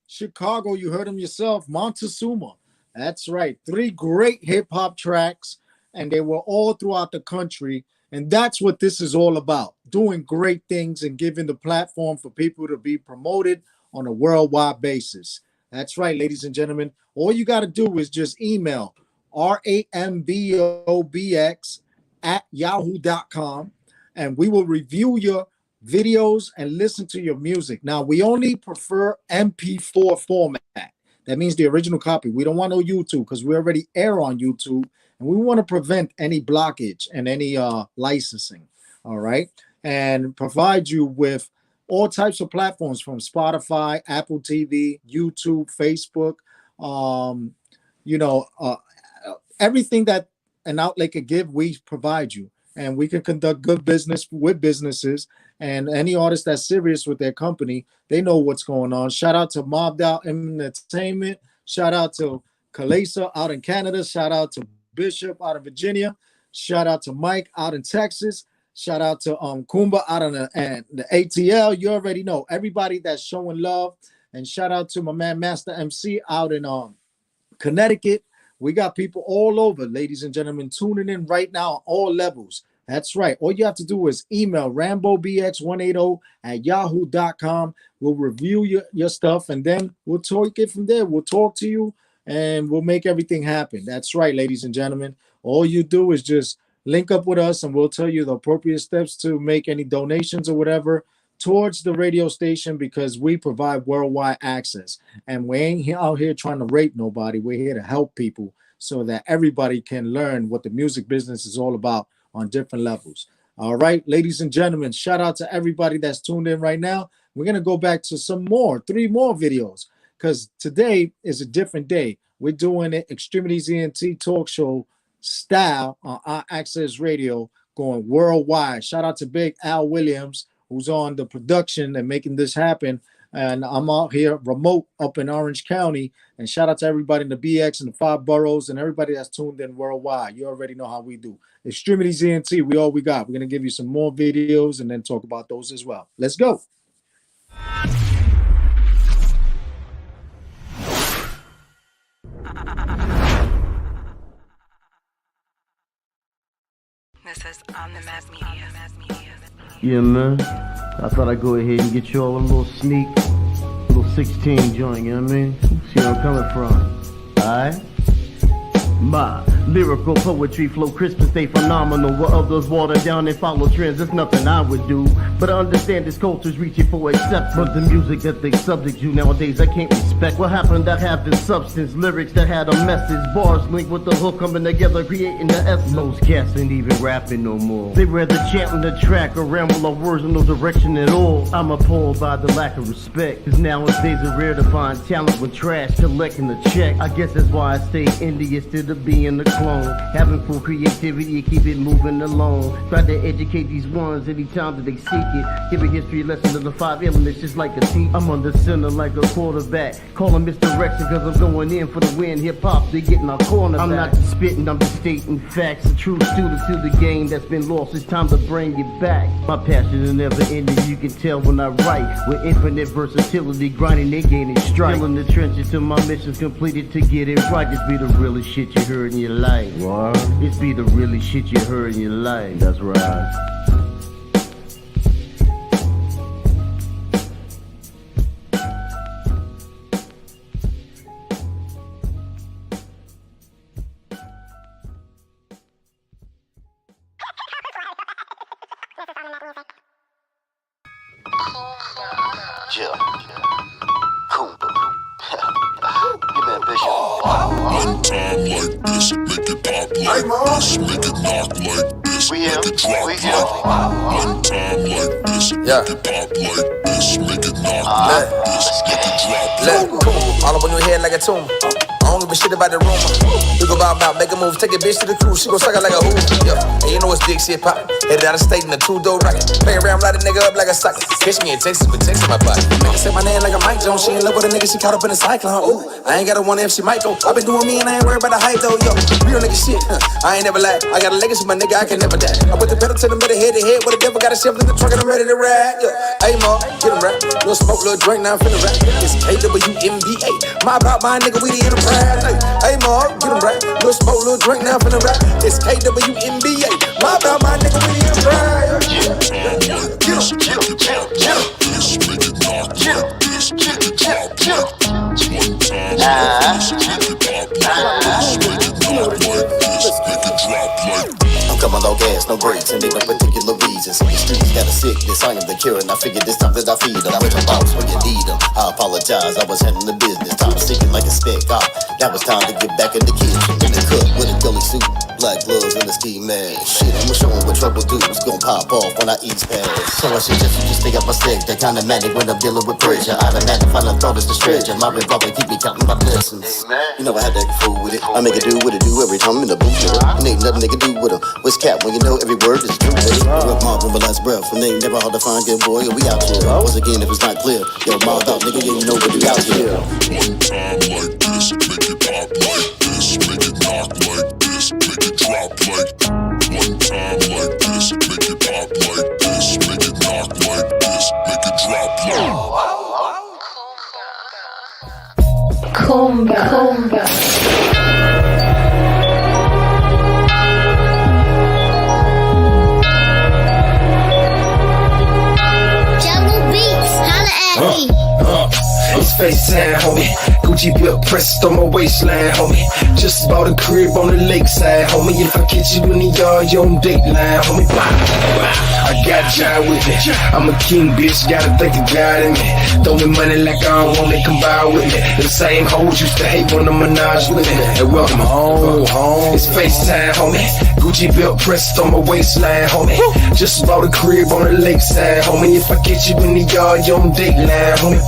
D: Chicago. You heard him yourself, Montezuma. That's right. 3 great hip hop tracks, and they were all throughout the country. And that's what this is all about, doing great things and giving the platform for people to be promoted on a worldwide basis. That's right, ladies and gentlemen. All you got to do is just email rambobx@yahoo.com, and we will review your videos and listen to your music. Now, we only prefer MP4 format. That means the original copy. We don't want no YouTube because we already air on YouTube, and we want to prevent any blockage and any licensing. All right, and provide you with all types of platforms from Spotify, Apple TV, YouTube, Facebook, everything that an outlet could give, we provide you. And we can conduct good business with businesses, and any artist that's serious with their company, they know what's going on. Shout out to Mobbed Out Entertainment. Shout out to Kalesa out in Canada. Shout out to Bishop out of Virginia. Shout out to Mike out in Texas. Shout out to Kumba out on the ATL. You already know everybody that's showing love. And shout out to my man Master MC out in Connecticut. We got people all over, ladies and gentlemen, tuning in right now on all levels. That's right. All you have to do is email rambobx180@yahoo.com. We'll review your stuff, and then we'll talk it from there. We'll talk to you, and we'll make everything happen. That's right, ladies and gentlemen. All you do is just link up with us, and we'll tell you the appropriate steps to make any donations or whatever towards the radio station, because we provide worldwide access, and we ain't out here trying to rape nobody. We're here to help people so that everybody can learn what the music business is all about on different levels. All right, ladies and gentlemen, shout out to everybody that's tuned in right now. We're going to go back to 3 more videos, because today is a different day. We're doing it X-Tremitiez ENT talk show style on our Access Radio, going worldwide. Shout out to Big Al Williams, who's on the production and making this happen. And I'm out here remote up in Orange County. And shout out to everybody in the BX and the 5 boroughs and everybody that's tuned in worldwide. You already know how we do. X-Tremitiez ENT, we all we got. We're going to give you some more videos and then talk about those as well. Let's go.
O: This is On the Map Media.
R: Yeah, man. I thought I'd go ahead and get you all a little 16 joint, you know what I mean? See where I'm coming from. Alright? My lyrical poetry flow crisp and stay phenomenal. Where others water down and follow trends, there's nothing I would do. But I understand this culture's reaching for acceptance. But the music that they subject you nowadays, I can't respect. What happened that have the substance, lyrics that had a message, bars linked with the hook coming together, creating the essence. Most cats ain't even rapping no more. They rather chanting the track or ramble on words in no direction at all. I'm appalled by the lack of respect, cause nowadays it's rare to find talent with trash collecting the check. I guess that's why I stay indie instead of being a clone. Having full creativity and keep it moving along. Try to educate these ones anytime that they seek it. Give a history lesson of the 5 elements just like a teacher. I'm under center like a quarterback. Call them misdirection cause I'm going in for the win. Hip hop, they getting our corner. I'm not just spitting, I'm just stating facts. A true student to the game that's been lost. It's time to bring it back. My passion is never ending, you can tell when I write. With infinite versatility, grinding and gaining strength. Still in the trenches till my mission's completed to get it right. Just be the realest shit you heard in your life. What? It's be the really shit you heard in your life. That's right.
G: One time like this, make it pop like this, make it knock like this, make it drop like. One time like this, make it pop like this, make it knock like this, make it drop like.
S: All up on your head like a tumor. I don't give a shit about the rumor. We go bout, make a move, take a bitch to the cruise. She gon' suck it like a hoop. Yeah, and you know it's big shit pop. Headed out of state in a 2-door rocket. Play around, light a nigga up like a socket. Catch me in Texas with text in my pocket. Make her say my name like a Mike Jones. She in love with a nigga, she caught up in a cyclone. Ooh, I ain't got a one if she might go. I been doing me and I ain't worried about the hype though. Yo, real nigga shit. I ain't never lied. I got a legacy, my nigga, I can never die. I put the pedal to the middle, head to head. With a devil got a shovel in the truck and I'm ready to ride. Yeah, hey ma, get him right. Little smoke, little drink, now I'm finna rap. It's KWMBA. My pop, my nigga, we the enterprise. Hey ma, get him right. Little smoke, little drink, now I'm finna rap. It's KWMBA. My pop, my nigga, we the enterprise.
T: I'm coming low gas, no brakes, and ain't no particular reasons. The streets got a sickness, I am the cure, and I figured this time that I feed them. With a boss when you need them. I apologize, I was handling the business. Time sticking like a stick. Now it's time to get back in the kitchen. In the cook with a gully suit, black gloves and a ski mask. Shit, I'ma show 'em what trouble do. It's gonna pop off when I eat past. So I suggest you just pick up my stick. That kind of manic when I'm dealing with pressure. Automatic, final thought is the stretch. And my revolver keep me counting my blessings. You know I had that fool with it. I make it do what it do every time I'm in the booth with it. And ain't nothing they can do with them. What's cap when you know every word is true? Rip mob with my last breath. And they ain't never hard to find, good boy. We out here. Once again, if it's not clear, yo, mobbed out, nigga, yeah, you know what we out here.
U: One time like this, make it pop like this, make it knock like this, make it drop like. One time like this, make it pop like this, make it knock like this, make it drop like.
V: Conga.
N: It's FaceTime, homie. Gucci belt pressed on my waistline, homie. Just bought a crib on the lakeside, homie. If I catch you in the yard, you on dateline, homie. I got John with me. I'm a king, bitch. Gotta thank the God in me. Throw me money like I don't want it, come by with me. The same hoes used to hate when the menage with me. And welcome home. It's FaceTime, homie. Gucci belt pressed on my waistline, homie. Just bought a crib on the lakeside, homie. If I catch you in the yard, you on dateline, homie.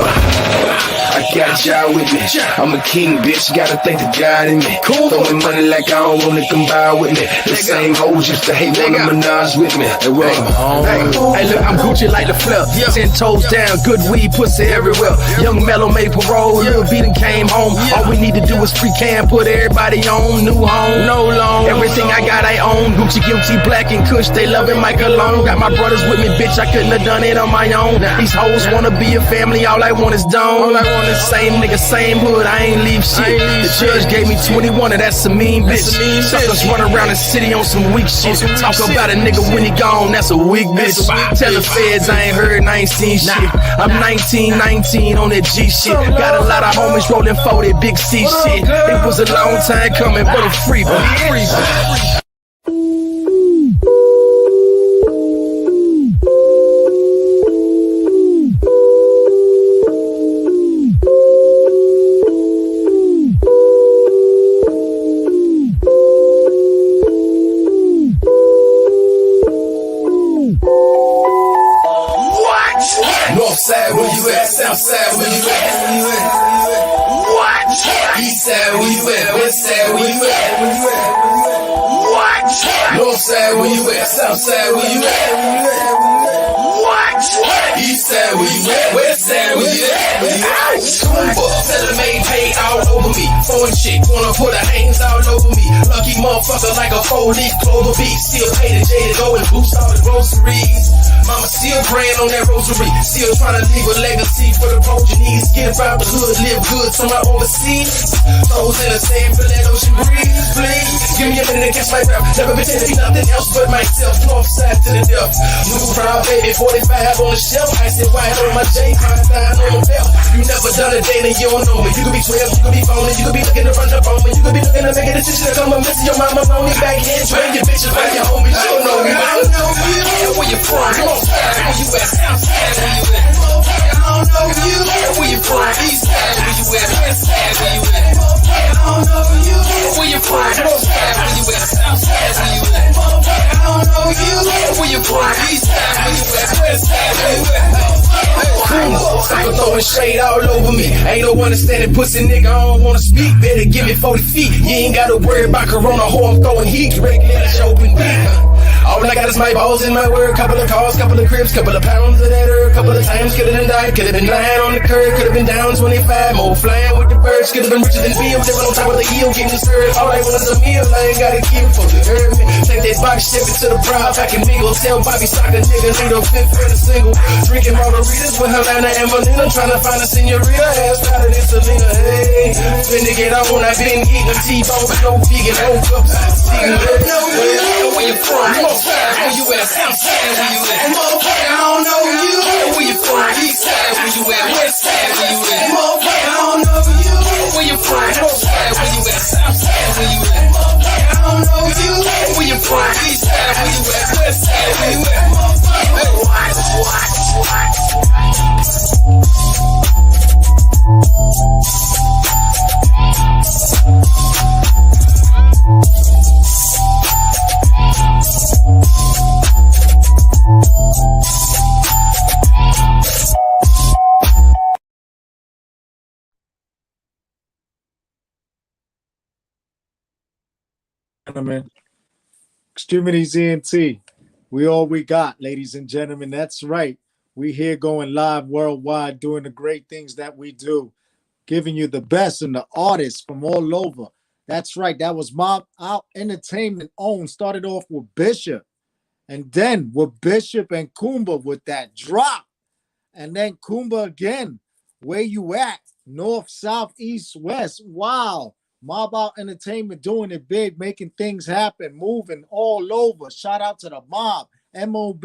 N: I got y'all with me. I'm a king, bitch. Gotta thank the God in me. Throwing money like I don't wanna come by with me. The same hoes used to hate when the menage with me. And welcome home.
W: Hey, look, I'm Gucci like the flip. 10 toes down, good weed, pussy everywhere. Young Mellow made parole, little beat and came home. All we need to do is free cam, put everybody on. New home, no loan. Everything I got, I own. Gucci, Guilty, Black, and Kush, they loving my cologne. Got my brothers with me, bitch. I couldn't have done it on my own. These hoes wanna be a family, all I want is dome. Same nigga, same hood, I ain't leave shit. The judge gave me 21 and that's a mean bitch. Suckers run around the city on some weak shit. Talk about a nigga when he gone, that's a weak bitch. Tell the feds I ain't heard and I ain't seen shit. I'm 19 on that G shit. Got a lot of homies rolling 40, big C shit. It was a long time coming, but I'm free, bitch.
N: Northside, where you at? Southside, where you at? What? Eastside, where you at? Westside, where you at? What? Northside, where you at? Southside, where you at? What? Eastside, where you at? Westside, where you at? Tell the main pay all over me. Foreign chick wanna put her hands all over me. Lucky motherfucker like a 4-leaf clover bee. Still hated, jaded, go and boost all the groceries. Mama still praying on that rosary. Still trying to leave a legacy for the progenies. Get around the hood, live good somewhere overseas. Toes in the sand, feel that ocean breeze, please. Give me a minute to catch my breath. Never pretend to be nothing else but myself. Northside to the death. Move proud, baby, 45 on the shelf. I said white on my J, Einstein on the belt. You never done a day that you don't know me. You could be 12, you could be phony, you could be looking to run up on me. You could be looking to make a decision to come and miss your mama lonely. Backhand, train your bitches like your homies. You don't know me, I don't know you. Yeah, where you from? Come on, where you at? Southside, where you at? I don't know you. Yeah, where you from? Eastside, where you at? Westside, where you at? I don't know you. Yeah, where you from? Northside, where you at? Southside, where you at? I don't know you. Yeah, where you from? Eastside, where you at? Westside, where you at?
W: Stop throwing shade all over me. Ain't no understanding pussy nigga, I don't wanna speak. Better give me 40 feet. You ain't gotta worry about corona, hoe, I'm throwing heat. Regulators open deep. All I got is my balls in my word. Couple of cars, couple of cribs, couple of pounds of that herb. Couple of times could've been died, could've been lying on the curb. Could've been down 25, more flying with the birds. Could've been richer than Bill, living on top of the hill, getting served. All I want is a meal, I ain't gotta keep it for the herb. Take that box, ship it to the brow, I can mingle. Tell Bobby Soccer nigga, need a fit for the single. Drinking margaritas with Havana and Melina. Trying to find a senorita, ass hotter than Selena. Hey, finna get on, I've been eating T-bone, no vegan, no cups. Where you from? Where you at? Southside, where you at? Motherfucker, I don't know you. Where you from? Eastside, where you at? Westside, where you at? Motherfucker, I don't know you. Where you from? Northside, where you at? Southside, where you at? Motherfucker, I don't know you. Where you from? Eastside, where you at? Westside, where you at? Motherfucker,
D: Gentlemen, Extremities ENT. We all we got, ladies and gentlemen. That's right. We here going live worldwide, doing the great things that we do, giving you the best and the artists from all over. That's right. That was Mob Out Entertainment owned. Started off with Bishop, and then with Bishop and Kumba with that drop, and then Kumba again. Where you at? North, south, east, west. Wow. Mob Out Entertainment doing it big, making things happen, moving all over. Shout out to the Mob, MOB.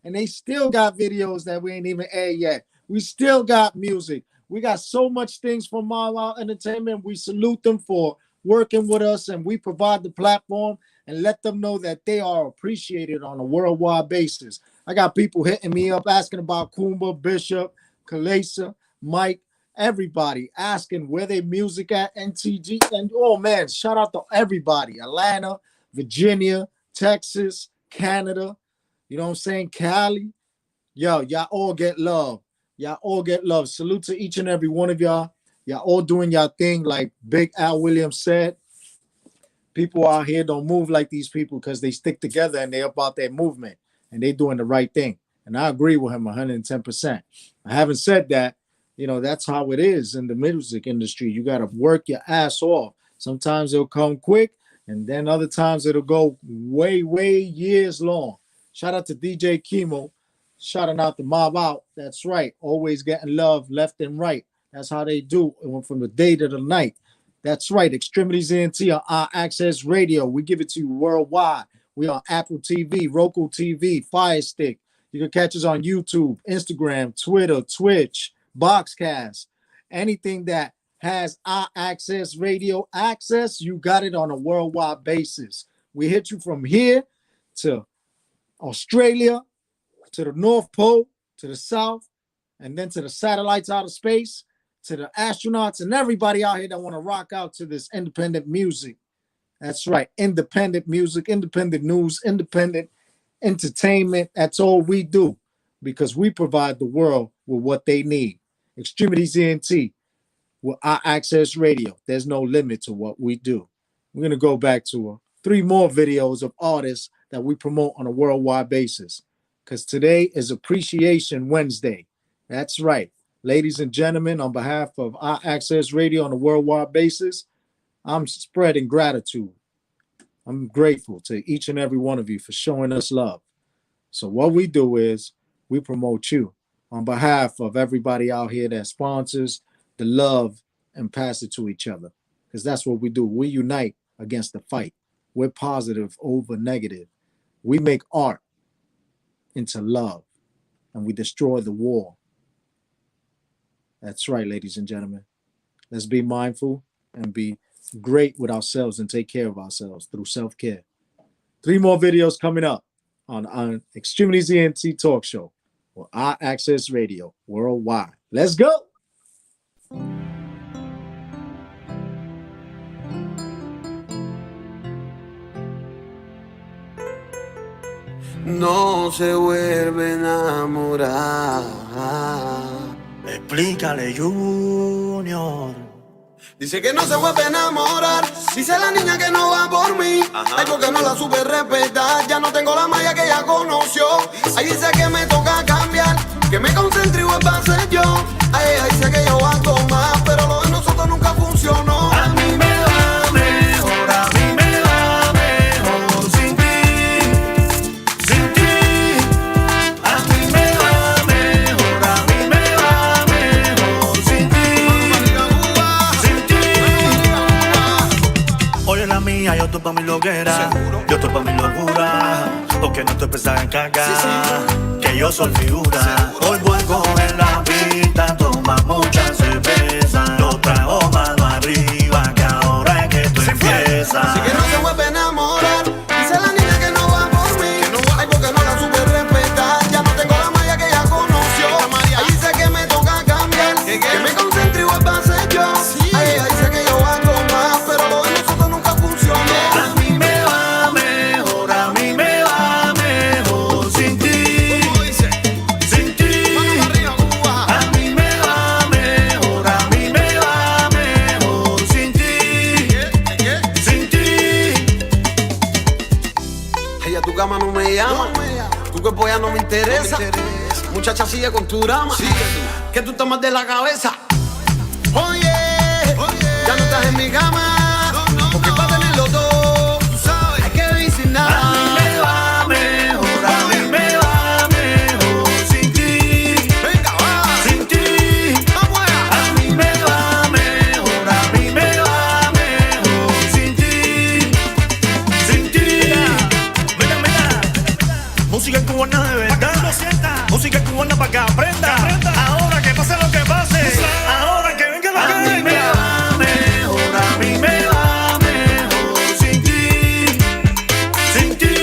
D: And they still got videos that we ain't even aired yet. We still got music. We got so much things from Mob Out Entertainment. We salute them for working with us, and we provide the platform and let them know that they are appreciated on a worldwide basis. I got people hitting me up asking about Kumba, Bishop, Kalesa, Mike, everybody asking where they music at, NTG, and oh man, shout out to everybody. Atlanta, Virginia, Texas, Canada, you know what I'm saying, Cali. Yo, y'all all get love. Y'all all get love. Salute to each and every one of y'all. Y'all all doing y'all thing, like Big Al Williams said. People out here don't move like these people because they stick together and they're about their movement and they doing the right thing. And I agree with him 110%. I haven't said that. You know, that's how it is in the music industry. You got to work your ass off. Sometimes it'll come quick, and then other times it'll go way, way years long. Shout out to DJ Chemo. Shouting out to Mob Out. That's right. Always getting love left and right. That's how they do. It went from the day to the night. That's right. Extremities ENT on our Access Radio. We give it to you worldwide. We on Apple TV, Roku TV, Fire Stick. You can catch us on YouTube, Instagram, Twitter, Twitch, Boxcast, anything that has our Access Radio access, you got it on a worldwide basis. We hit you from here to Australia, to the North Pole, to the South, and then to the satellites out of space, to the astronauts and everybody out here that want to rock out to this independent music. That's right, independent music, independent news, independent entertainment. That's all we do because we provide the world with what they need. Extremities ENT with our Access Radio. There's no limit to what we do. We're going to go back to 3 more videos of artists that we promote on a worldwide basis because today is Appreciation Wednesday. That's right. Ladies and gentlemen, on behalf of our Access Radio on a worldwide basis, I'm spreading gratitude. I'm grateful to each and every one of you for showing us love. So what we do is we promote you on behalf of everybody out here that sponsors the love and pass it to each other. Because that's what we do. We unite against the fight. We're positive over negative. We make art into love and we destroy the war. That's right, ladies and gentlemen. Let's be mindful and be great with ourselves and take care of ourselves through self-care. 3 more videos coming up on Extremities ENT Talk Show or our Access Radio worldwide. Let's go.
A: No se vuelve a enamorar Explícale, Junior.
G: Dice que no se vuelve a enamorar. Dice la niña que no va por mí. Ay, porque no la supe respetar. Ya no tengo la malla que ella conoció. Ahí dice que me toca cambiar, que me concentre y vuelva a ser yo. Ay, ella dice que yo hago más, pero lo de nosotros nunca funcionó.
A: A mí me va mejor, a mí me va mejor sin ti, sin ti. A mí me va mejor, a mí me va mejor sin ti, sin ti. Oye la mía, yo estoy pa' mi loquera, yo estoy pa' mi locura, porque no estoy pensando en cagar, que yo soy figura. Hoy voy a coger la pista, toma mucha cerveza, lo trago mano arriba, que ahora es que esto empieza.
G: Dice que no se vuelve a enamorar. Dice la niña que no va por mí. Ay, porque no la supe respetar. Ya no tengo la malla que ella conoció. Ahí dice que me toca cambiar, que me concentre y vuelva a ser yo. Ay, ella dice que yo hago más, pero lo de nosotros nunca funcionó.
A: A mí me va mejor, a mí me va mejor sin ti, sin ti. A mí me va mejor, a mí me va mejor sin ti, sin ti.
G: Ella tu cama no me llama, tu cuerpo ya no me interesa. Muchacha, sigue con tu drama, que tú estás mal de la cabeza. Oye, ya no estás en mi cama, porque para tenerlo todo, hay que vivir sin nada.
A: A mí me va mejor, a mí me va mejor sin ti, sin ti. A mí me va mejor, a mí me va mejor sin ti, sin ti. Mira, mira, música cubana de verdad, música cubana para que aprenda. Ahora que pase lo que pase, ahora que venga lo que venga. A mí me va mejor, a mí me va mejor sin ti, sin ti.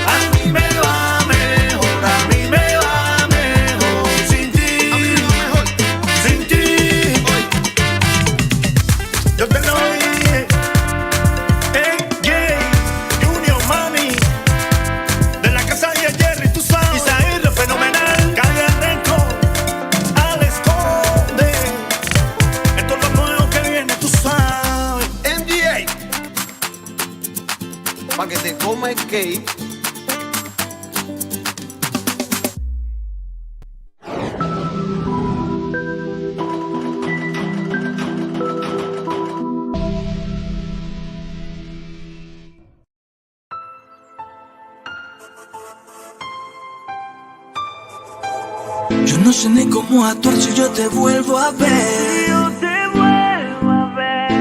A: A mí me va mejor, a mí me va mejor sin ti, sin ti. Yo te lo dije, Junior Mami, de la casa de Jerry, tú sabes. Isaír, lo fenomenal, Calle Renco, Alex Conde. Esto es lo nuevo que viene, tú sabes.
G: MGA, pa' que te coma el cake.
C: Yo no sé ni cómo actuar si yo te vuelvo a ver.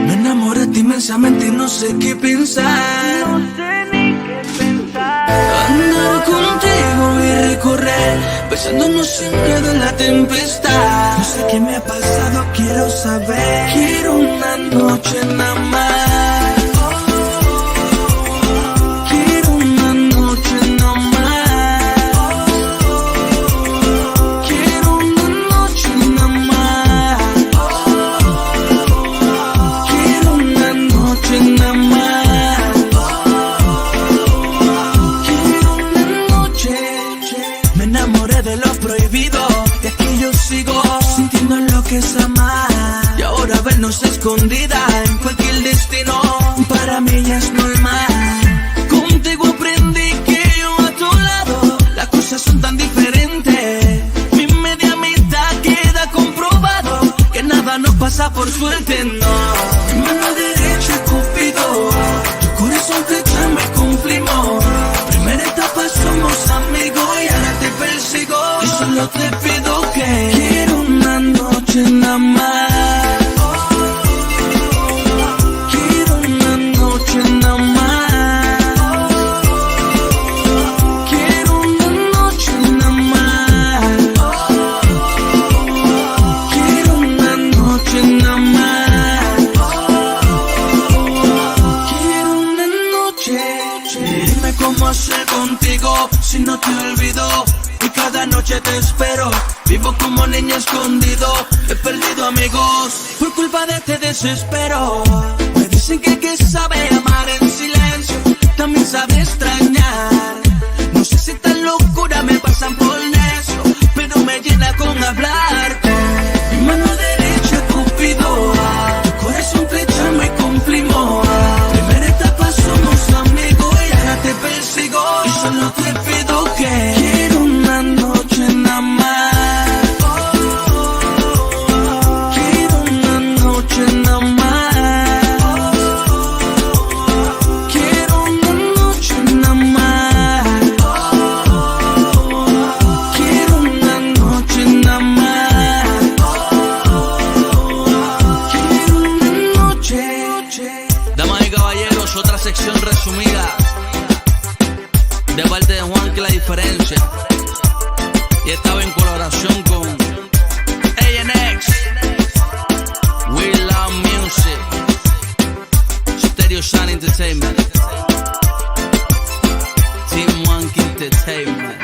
C: Me enamoré de ti inmensamente y no sé qué pensar. Andar contigo y recorrer, besándonos sin miedo en la tempestad. No sé qué me ha pasado, quiero saber. Quiero una noche nada más. Quiero una noche nada más. Quiero una noche nada más. Quiero una noche nada más. Quiero una noche. Me enamoré de lo prohibido y aquí yo sigo sintiendo lo que es amar. Y ahora vernos escondida en cualquier destino para mí ya es normal. Contigo aprendí que yo a tu lado las cosas son tan diferentes. Mi media mitad queda comprobado que nada nos pasa por suerte, no. Mi mano derecha es Cupido, tu corazón flecha me cumplimos. Primera etapa somos amigos y ahora te persigo. Y solo te pido que quiero una noche nada más. Quiero una noche nada más. Quiero una noche nada más. Quiero una noche nada más. Quiero una noche. Dime cómo ser contigo si no te olvido. Y cada noche te espero. Vivo como niño escondido. He perdido amigos por culpa de este desespero. Me dicen que sabe amar en silencio, también sabe extrañar. No sé si esta locura me pasan por necio, pero me llena con hablarte. versión resumida de parte de Juan, que la diferencia. Y estaba en colaboración con A&X. We Love Music. Stereo Shine Entertainment. Team Monkey Entertainment.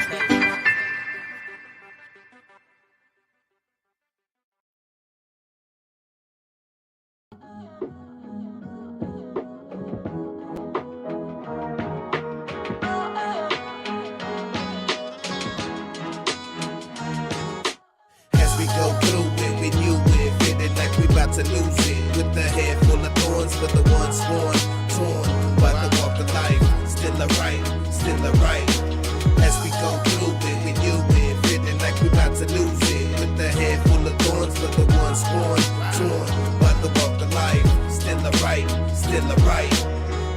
B: As we go through it, we knew it, feeling like we about to lose it. With the head full of thorns, for the ones sworn, torn by the walk of life. Still alright, still alright. As we go through it, we knew it, feeling like we about to lose it. With the head full of thorns, for the ones sworn, torn by the walk of life. Still alright, still alright.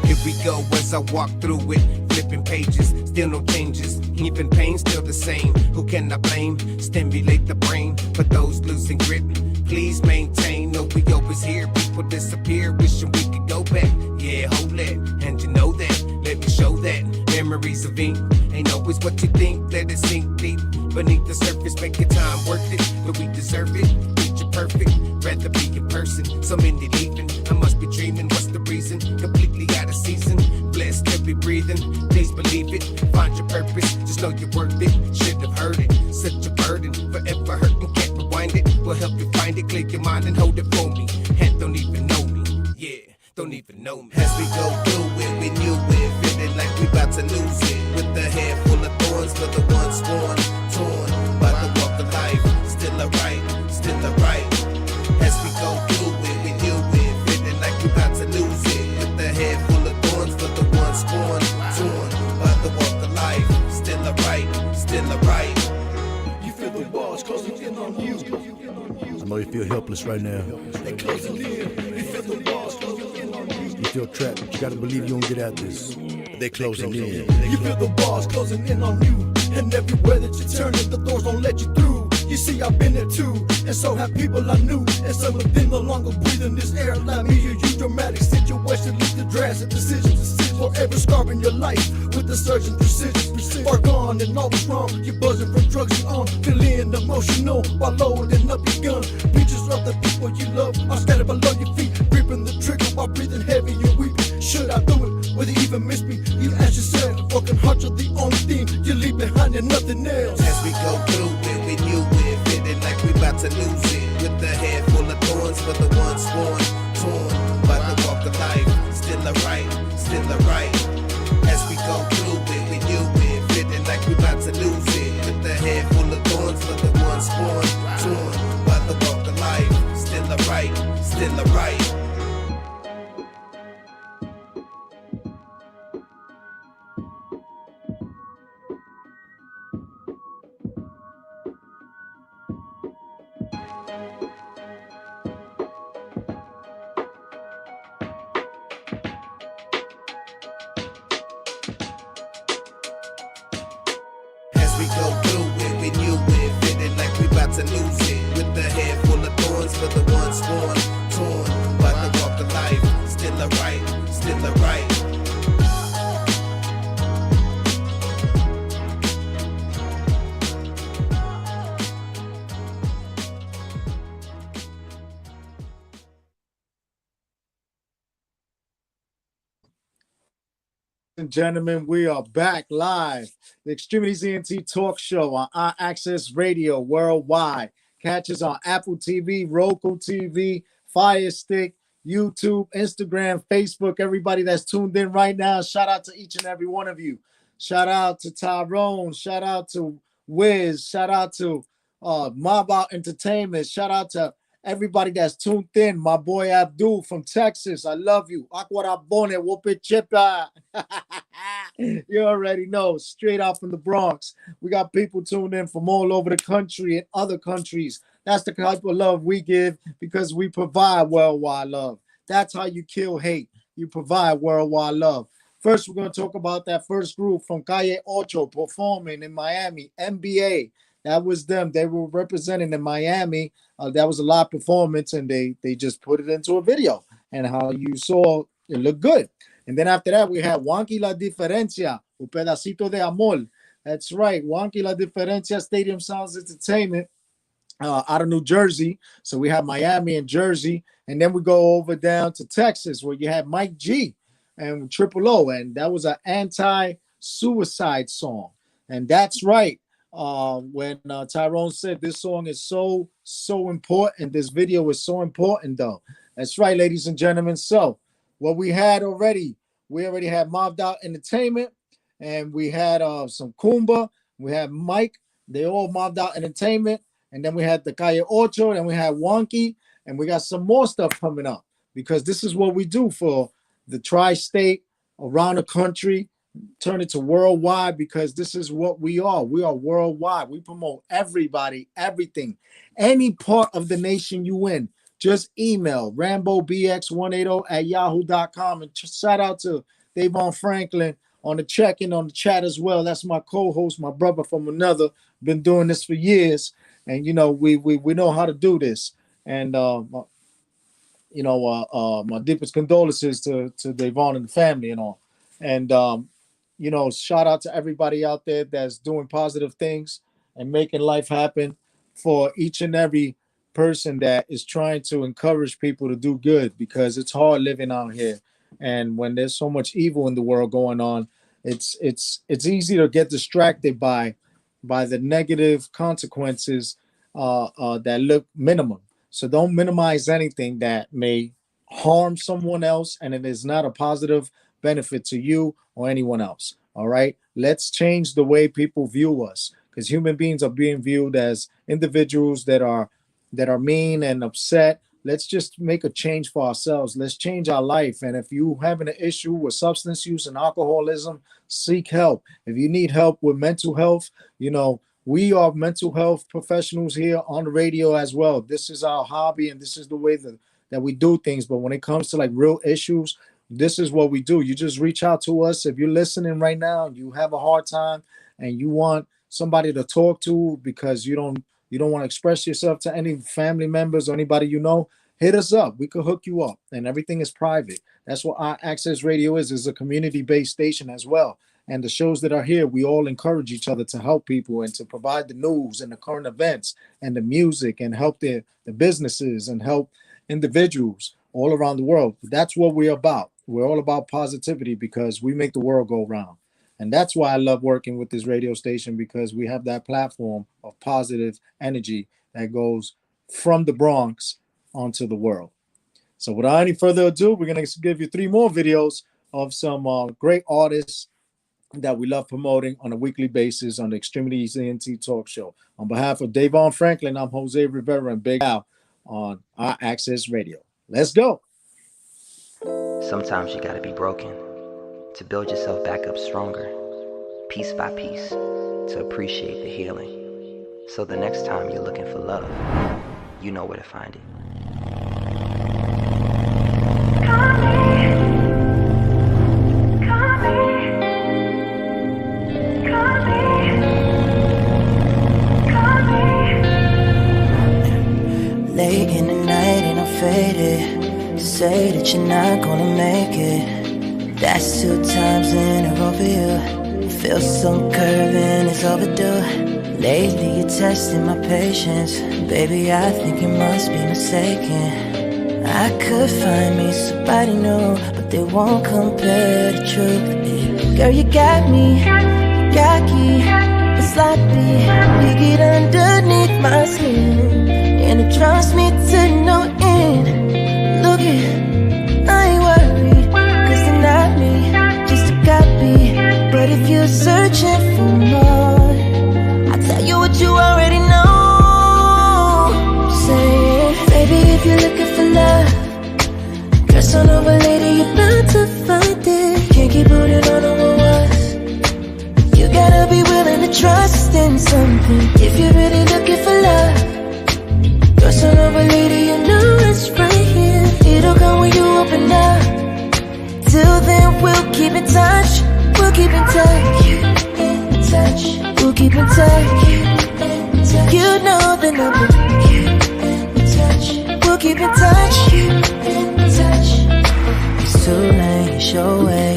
B: Here we go as I walk through it, flipping pages, still no changes, even pain still the same. Who can I blame? Stimulate the brain for those losing grip. Please maintain, no, we always hear people disappear, wishing we could go back. Yeah, hold it, and you know that. Let me show that memories of ink ain't always what you think. Let it sink deep beneath the surface, make your time worth it. But we deserve it, picture perfect. Rather be in person, so many leaving. I must be dreaming, what's the reason? Completely out of season, blessed to be breathing. Please believe it, find your purpose, just know you're worth it. Should have heard it, such a burden, forever hurting, can't rewind it. We'll help you find it, clear your mind and hold it for me. And don't even know me, yeah, don't even know me. As we go through it, we knew it, feeling like we about to lose it. With the head full of thorns for the ones sworn, torn by the walk of life. Still alright, still alright. As we go through it, we knew it, feeling like we about to lose it. With the head full of thorns for the ones born, torn by the walk of life. Still alright, still alright.
E: You feel the walls closing in on you. I know you feel helpless right now. They closing in. You feel the walls closing in on you. You feel trapped, but you gotta believe you don't get out this. They closing in. You feel the walls closing in on you. And everywhere that you turn, the doors don't let you through. You see, I've been there too, and so have people I knew. And some of them no longer breathing this air like me or you. Dramatic situation leads to drastic decisions. Forever scarring your life with the surgeon precision. Far gone and always wrong. You're buzzing from drugs and on, feeling emotional while loading up your gun. Pictures of the people you love are scattered below your feet, gripping the trigger while breathing heavy and weeping. Should I do it? Will they even miss me? You ask yourself, broken hearts are the only thing you leave behind and nothing else.
B: As we go through it, we knew it, feeling like we about to lose it. With the head full of thorns for the ones sworn, torn by the walk of life. Still alright, still alright. As we go through it, we knew it, feeling like we about to lose it. With the head full of thorns for the ones born, torn by the walk of life. Still alright, still alright. We go through it, we knew it, feeling like we about to lose it. With the head full of thorns for the ones born, torn by the walk of life. Still alright, still alright.
D: And gentlemen, we are back live. The X-Tremitiez ENT Talk Show on our Access Radio worldwide. Catch us on Apple TV, Roku TV, Fire Stick, YouTube, Instagram, Facebook. Everybody that's tuned in right now, shout out to each and every one of you. Shout out to Tyrone. Shout out to Wiz. Shout out to Mob Out Entertainment. Shout out to everybody that's tuned in. My boy Abdul from Texas. I love you. Aquarabone, Whoopie Chipa. You already know. Straight out from the Bronx. We got people tuned in from all over the country and other countries. That's the type of love we give because we provide worldwide love. That's how you kill hate. You provide worldwide love. First, we're going to talk about that first group from Calle Ocho performing in Miami, NBA. That was them. They were representing in Miami. That was a live performance, and they just put it into a video. And how you saw it looked good. And then after that, we had Wonky La Diferencia, Un Pedacito de Amor. That's right, Wonky La Diferencia, Stadium Sounds Entertainment, out of New Jersey. So we have Miami and Jersey. And then we go over down to Texas, where you had Mike G and Triple O. And that was an anti-suicide song. And that's right. When Tyrone said this song is so important, this video is so important, though. That's right, ladies and gentlemen. So what we had already, we already had Mobbed Out Entertainment, and we had some Kumba, we had Mike, they all Mobbed Out Entertainment, and then we had the Calle Ocho, and we had Wonky, and we got some more stuff coming up, because this is what we do for the tri-state, around the country, turn it to worldwide, because this is what we are. We are worldwide. We promote everybody, everything, any part of the nation you in. Just email RamboBX180@yahoo.com, and shout out to Davon Franklin on the check-in on the chat as well. That's my co-host, my brother from another. Been doing this for years, and you know we know how to do this. And my deepest condolences to Davon and the family and all. And shout out to everybody out there that's doing positive things and making life happen for each and every person that is trying to encourage people to do good, because it's hard living out here. And when there's so much evil in the world going on, it's easy to get distracted by the negative consequences that look minimum. So don't minimize anything that may harm someone else, and it is not a positive benefit to you or anyone else. All right, let's change the way people view us, because human beings are being viewed as individuals that are mean and upset. Let's just make a change for ourselves. Let's change our life. And if you having an issue with substance use and alcoholism, seek help. If you need help with mental health, we are mental health professionals here on the radio as well. This is our hobby, and this is the way that we do things. But when it comes to like real issues, this is what we do. You just reach out to us. If you're listening right now and you have a hard time and you want somebody to talk to because you don't want to express yourself to any family members or anybody hit us up. We could hook you up, and everything is private. That's what our Access Radio is a community-based station as well. And the shows that are here, we all encourage each other to help people and to provide the news and the current events and the music and help the businesses and help individuals all around the world. That's what we're about. We're all about positivity, because we make the world go round. And that's why I love working with this radio station, because we have that platform of positive energy that goes from the Bronx onto the world. So without any further ado, we're going to give you 3 more videos of some great artists that we love promoting on a weekly basis on the X-Tremitiez ENT Talk Show. On behalf of Davon Franklin, I'm Jose Rivera and Big Al on our Access Radio. Let's go.
N: Sometimes you gotta be broken to build yourself back up stronger, piece by piece, to appreciate the healing. So the next time you're looking for love, you know where to find it.
C: Late in the night and I'm faded. Say that you're not gonna make it. That's 2 times in a row for you. Feel some curving, it's overdue. Lately you're testing my patience. Baby, I think you must be mistaken. I could find me somebody new, but they won't compare the truth. Girl, you got me cocky and sloppy. You get underneath my skin, and it drives me to no end. Look it, I ain't worried, cause they're not me, just a copy. But if you're searching for more, I'll tell you what you already know. Say, baby, if you're looking for love, dress on over, lady, you're bound to find it. Can't keep holding on to what was. You gotta be willing to trust in something. If you're really looking for love, dress on over, lady, you know it's right here. It'll come when you open up. Till then, we'll keep in touch. We'll keep in touch. We'll keep in touch. You know the number. We'll keep in touch. It's too late, it's your way.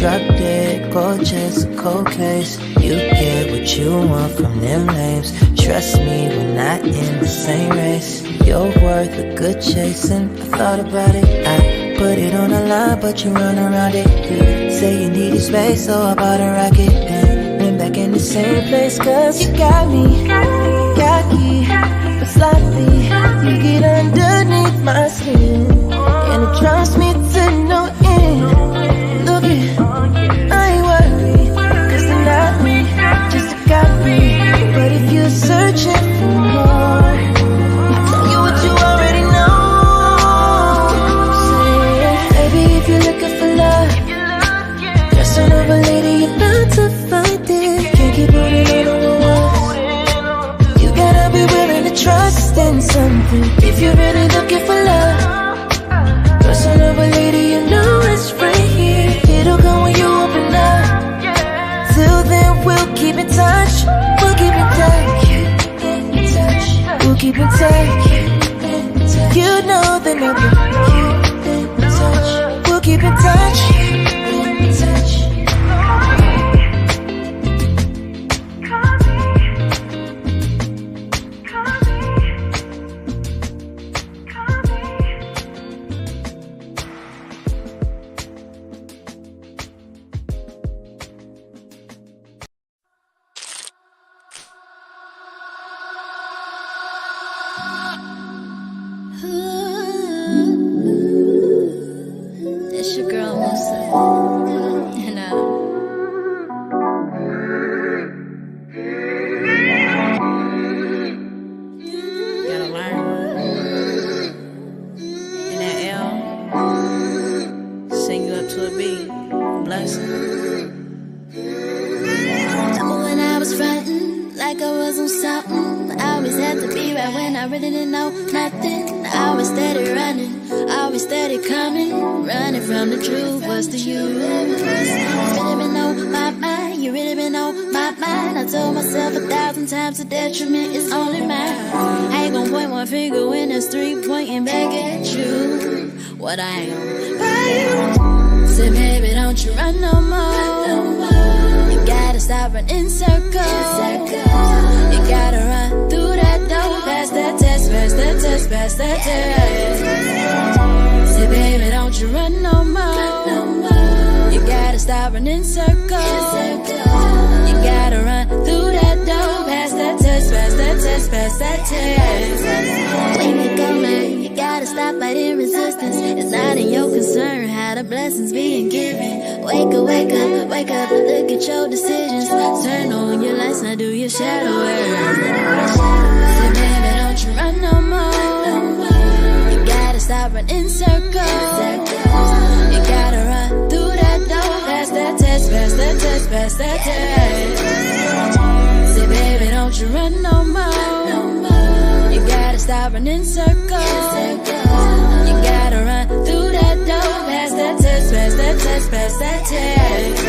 C: drop dead, gorgeous, cold case. You get what you want from them names. Trust me, we're not in the same race. You're worth a good chasing. I thought about it, I put it on the line, but you run around it. You say you needed space, so I bought a rocket. Then back in the same place, cause you got me cocky, but sloppy. You get underneath my skin, and it drives me to no end. Look it, I ain't worried, cause they're not me, just a copy. But if you're searching for more, I'll tell you what you already know. Say, baby, if you're looking for love, there's another lady, you're bound to find it. Can't keep putting it on the walls. You gotta be willing to trust in something if you're really looking for love. There's another lady, you know it's right here. It'll come when you open up. Till then, we'll keep in touch. We'll keep in touch. We'll keep in touch. You know the number. We'll keep in touch.
F: It's your girl Musa, and gotta learn. And that L, sing you up to a beat, blessing.
H: Remember when I was frontin', like I was on something. I always had to be right when I really didn't know nothing. I always steady running, always steady coming, running from the truth. What's the use? You really been on my mind, you really been on my mind. I told myself 1,000 times the detriment is only mine. I ain't gon' point one finger when there's three pointing back at you. What I ain't gon' buy you. Say, baby, don't you run no more. You gotta stop running circles. You gotta run through that door, past that test, past that test, past that test. Say, baby, don't you run no more. You gotta stop running circles. You gotta run through that door, past that test, past that test, past that test. When you go, man, you gotta stop fighting resistance. It's not in your concern how the blessings being given. Wake up, wake up, wake up, look at your decisions. Turn on your lights, now do your shadow work. Say, baby, don't you run no more. You gotta stop running circles. You gotta run through that door, past that test, past that test, past that test. Say, baby, don't you run no more. You gotta stop running circles. You gotta run through that door, past that test, past that test, past that test.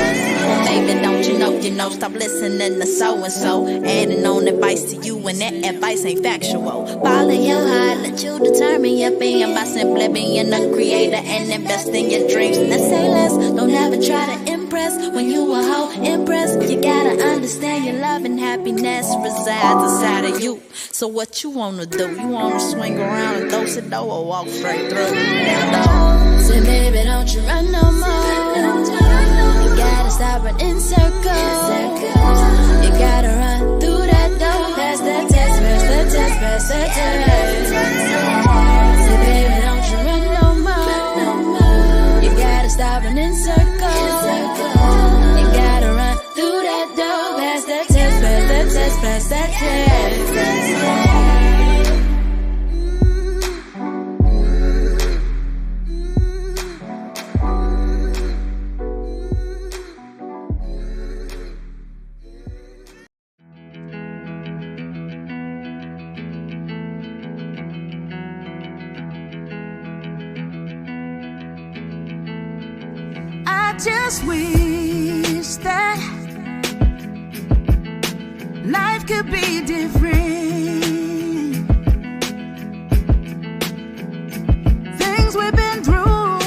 F: Baby, don't you know, stop listening to so-and-so. Adding on advice to you when that advice ain't factual.
H: Follow your heart, let you determine your being by simply being a creator and invest in your dreams. Let's say less, don't ever try to impress. When you a hoe, impress. You gotta understand your love and happiness resides inside of you.
F: So what you wanna do? You wanna swing around and throw it door or walk straight through?
H: Say, baby, don't you run no more. You gotta stop running circles. You gotta run through that door, past that test, past that test, past that test. Say, baby, don't you run no more. You gotta stop running circles. You gotta run through that door, past that test, past that test, past that test.
A: I just wish that life could be different. Things we've been through,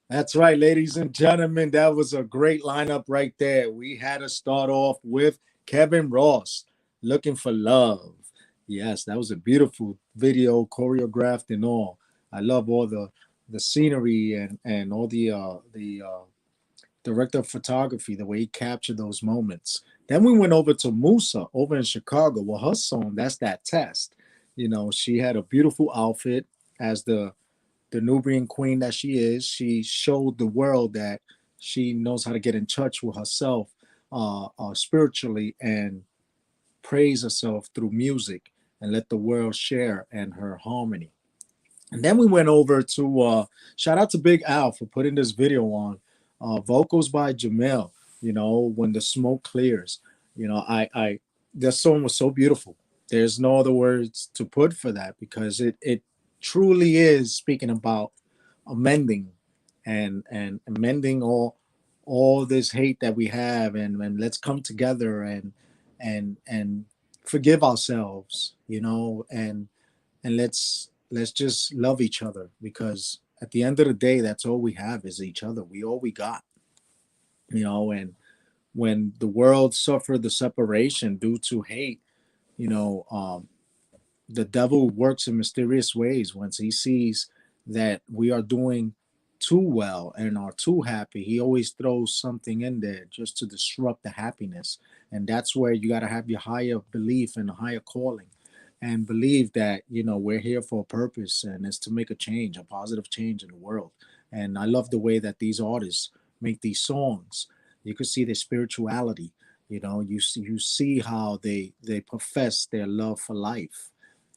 D: That's right, ladies and gentlemen. That was a great lineup right there. We had to start off with Kevin Ross, Looking for Love. Yes, that was a beautiful video, choreographed and all. I love all the scenery and all the director of photography, the way he captured those moments. Then we went over to Musa over in Chicago. Well, her song, That's That Test. You know, she had a beautiful outfit as the Nubian queen that she is. She showed the world that she knows how to get in touch with herself spiritually and praise herself through music and let the world share in her harmony. And then we went over to shout out to Big Al for putting this video on. Vocals by Jamel, you know, When the Smoke Clears. You know, that song was so beautiful. There's no other words to put for that, because it truly is speaking about amending and amending all this hate that we have, and let's come together and forgive ourselves, you know, and let's just love each other, because at the end of the day, that's all we have is each other. All we got, you know. And when the world suffered the separation due to hate, you know, the devil works in mysterious ways. Once he sees that we are doing too well and are too happy, he always throws something in there just to disrupt the happiness. And that's where you got to have your higher belief and a higher calling, and believe that, you know, we're here for a purpose, and it's to make a change, a positive change in the world. And I love the way that these artists make these songs. You can see their spirituality. You know, you see how they profess their love for life,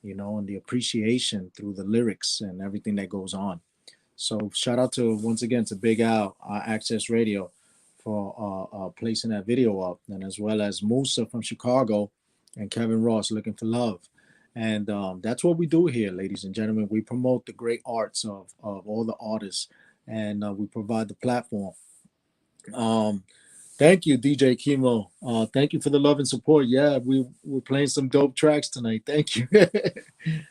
D: you know, and the appreciation through the lyrics and everything that goes on. So shout out to, once again, to Big Al, Access Radio, for placing that video up, and as well as Musa from Chicago and Kevin Ross, Looking for Love. And that's what we do here, ladies and gentlemen. We promote the great arts of all the artists, and we provide the platform. Thank you, DJ Kimo. Thank you for the love and support. Yeah, we're playing some dope tracks tonight. Thank you.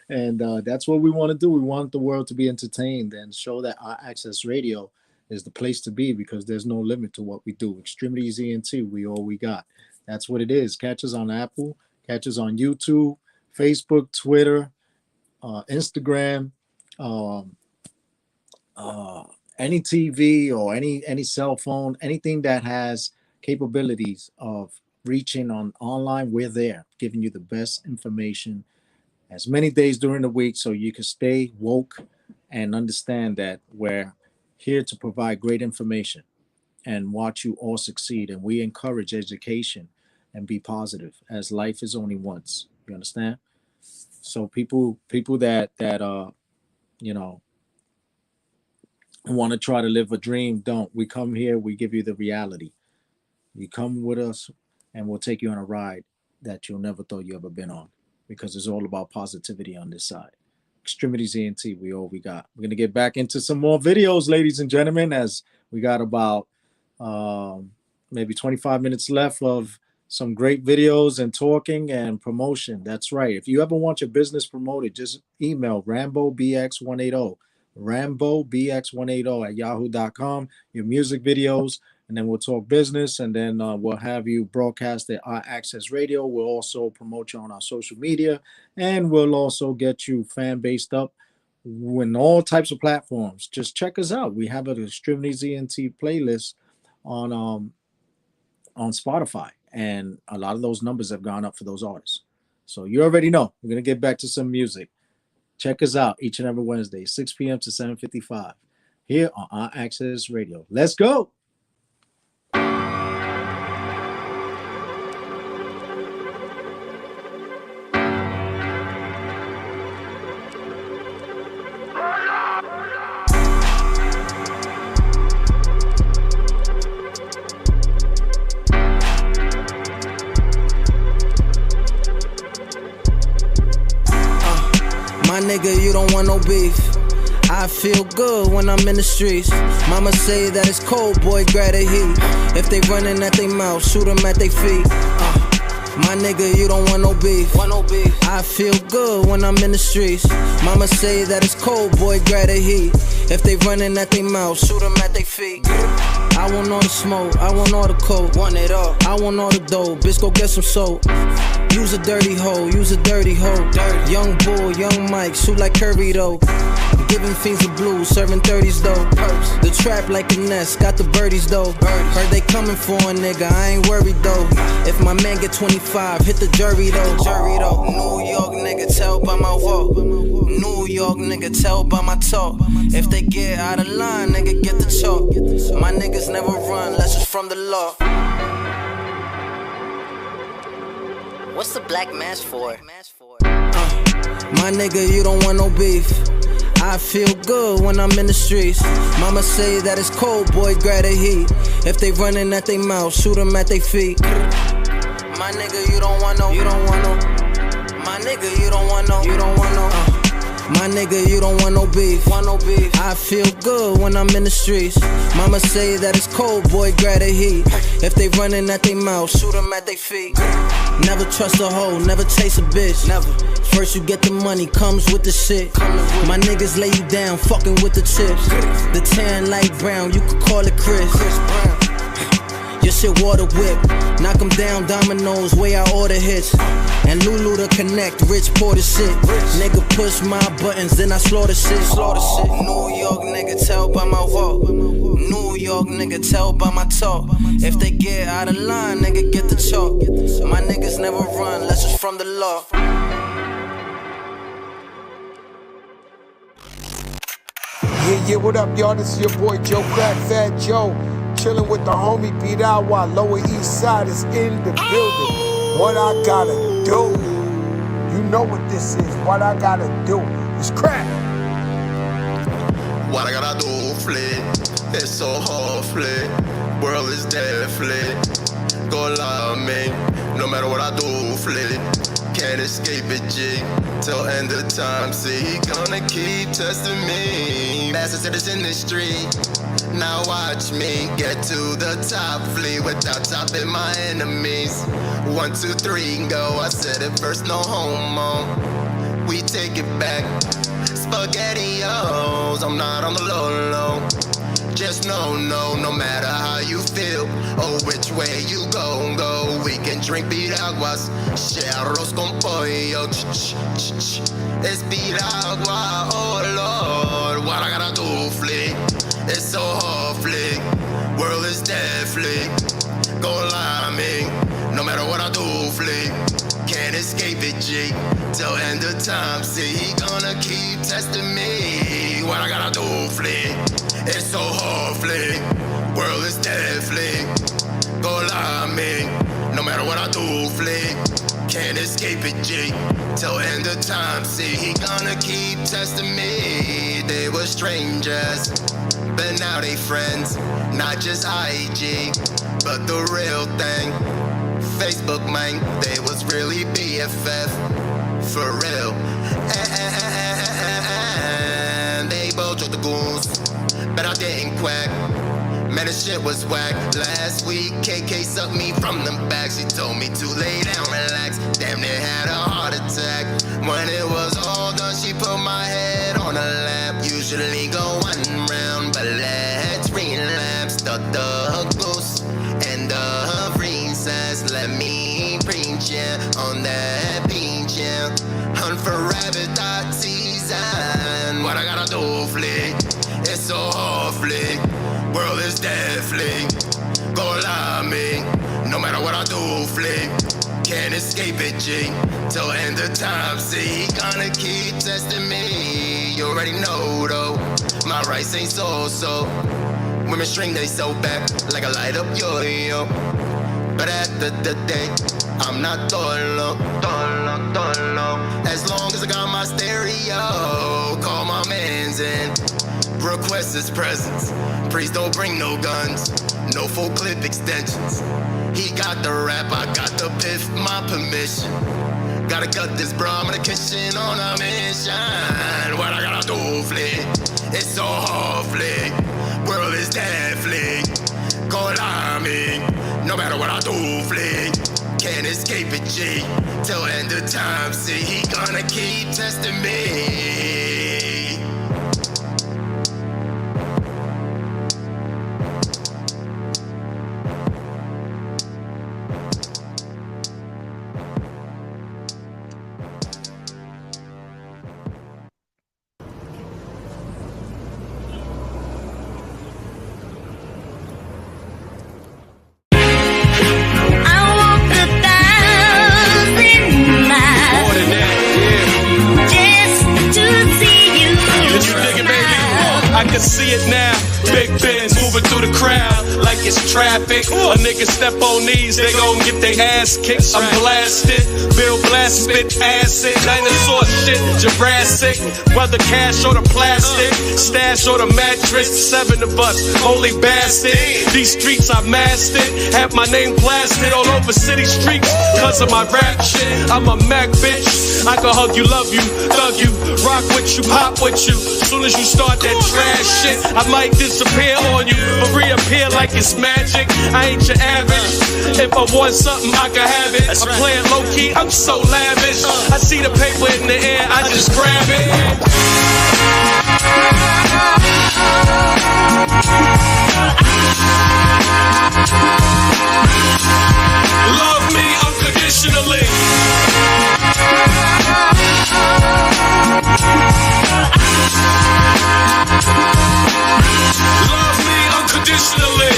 D: And that's what we want to do. We want the world to be entertained and show that our Access Radio is the place to be, because there's no limit to what we do. X-Tremitiez ENT, we all we got. That's what it is. Catch us on Apple, catch us on YouTube, Facebook, Twitter, Instagram, any TV or any cell phone, anything that has capabilities of reaching on online, we're there, giving you the best information as many days during the week, so you can stay woke and understand that we're here to provide great information and watch you all succeed. And we encourage education and be positive, as life is only once. You understand? So people that you know, want to try to live a dream, don't. We come here, we give you the reality. You come with us and we'll take you on a ride that you'll never thought you ever been on, because it's all about positivity on this side. X-Tremitiez ENT, we all we got. We're going to get back into some more videos, ladies and gentlemen, as we got about maybe 25 minutes left of some great videos and talking and promotion. That's right. If you ever want your business promoted, just email RamboBX180, RamboBX180 at yahoo.com, your music videos, and then we'll talk business, and then we'll have you broadcast at our Access Radio. We'll also promote you on our social media, and we'll also get you fan-based up in all types of platforms. Just check us out. We have an X-Tremitiez ENT playlist on Spotify, and a lot of those numbers have gone up for those artists. So you already know. We're going to get back to some music. Check us out each and every Wednesday, 6 p.m. to 7:55 here on our Access Radio. Let's go.
C: nigga, you don't want no beef. I feel good when I'm in the streets. Mama say that it's cold, boy, grab the heat. If they running at their mouth, shoot them at their feet. My nigga, you don't want no beef. I feel good when I'm in the streets. Mama say that it's cold, boy, grab the heat. If they running at their mouth, shoot them at their feet. I want all the smoke, I want all the coke. Want it all, I want all the dough. Bitch, go get some soap. Use a dirty hoe, use a dirty hoe. Young bull, young Mike, shoot like Curry though. Giving fiends the blues, serving 30s though. The trap like a nest, got the birdies though. Heard they coming for a nigga, I ain't worried though. If my man get 25, hit the jury though. New York nigga, tell by my walk. New York nigga, tell by my talk. If they get out of line, nigga, get the chalk. My niggas never run, unless it's from the law.
F: What's the black mask for?
C: My nigga, you don't want no beef. I feel good when I'm in the streets. Mama say that it's cold, boy, grab the heat. If they running at their mouth, shoot them at their feet. My nigga, you don't want no. My nigga, you don't want no. My nigga, you don't want no beef. I feel good when I'm in the streets. Mama say that it's cold, boy, grab the heat. If they running at their mouth, shoot them at their feet. Never trust a hoe, never chase a bitch. Never. First you get the money, comes with the shit. My niggas lay you down, fucking with the chips. The tan light brown, you could call it Chris Brown. Your shit water whip, knock them down, dominoes, way I order hits. And Lulu to connect, rich pour the shit. Nigga push my buttons, then I slaughter shit. New York nigga, tell by my walk. New York nigga, tell by my talk. If they get out of line, nigga, get the chalk. My niggas never run, unless it's from the law.
I: Yeah, what up, y'all? This is your boy Joe Crack, Fat Joe. Chilling with the homie Beat Out while Lower East Side is in the building. What I gotta do? You know what this is. What I gotta do is crack.
K: What I gotta do, flip. It's so hard, flip. World is dead, flip. Go lie me. No matter what I do, flip. Can't escape it, G. Till end of time, see, he gonna keep testing me. Master cities in the street. Now watch me get to the top, flee without stopping my enemies. 1, 2, 3, go. I said it first, no homo. We take it back. SpaghettiOs, I'm not on the low. Just no matter how you feel or which way you go. We can drink piraguas, share arroz con pollo. It's piragua, oh Lord. What I gotta do, flick? It's so hard, flick. World is dead, flick. Go lie me. No matter what I do, flick. Can't escape it, G. Till end of time, see, he gonna keep testing me. What I gotta do, flick? It's so hard, flick. World is dead, flick. Go lie me. No matter what I do, flick. Can't escape it, G. Till end of time, see, he gonna keep testing me. They were strangers, but now they friends. Not just IG, but the real thing. Facebook, man, they was really BFF. For real. And they both took the goons, but I didn't quack. Man, this shit was whack. Last week, KK sucked me from the back. She told me to lay down, relax. Damn near had a heart attack. When it was all done, she put my head on her lap. Usually go 1 round, but let's relapse. The goose and the princess. Let me preach, yeah, on that beach, yeah. Hunt for rabbit, that season. What I gotta do, flick? It's so hard, flick. World is dead, flick. Go lie me. No matter what I do, flick. Can't escape it, G. Till end of time, see, he gonna keep testing me. You already know, though. My rights ain't so. Women string they so back like a light up yo-yo. But at the day, I'm not dolo. As long as I got my stereo, call my mans in. Request his presence. Please don't bring no guns. No full clip extensions. He got the rap, I got the piff, my permission. Gotta cut this bra, I'm in the kitchen on a mission. It's so hard flick. World is dead flick. Call on me. No matter what I do, flick. Can't escape it, G. Till end of time, see, he gonna keep testing me.
J: I can see it now. Big Benz moving through the crowd like it's traffic. A nigga step on these, they gon' get their ass kicked. I'm blasted, Bill Blast spit acid, dinosaur shit, Jurassic. Whether cash or the plastic, stash or the mattress, 7 of us, holy bastard. These streets I mastered, have my name blasted all over city streets. Cause of my rap shit, I'm a Mac bitch. I can hug you, love you, thug you, rock with you, pop with you. Soon as you start that trash shit, I might disappear on you, but reappear like it's magic. I ain't your average. If I want something, I can have it. I'm playing low key, I'm so lavish. I see the paper in the air, I just grab it. Love me unconditionally. Love me unconditionally.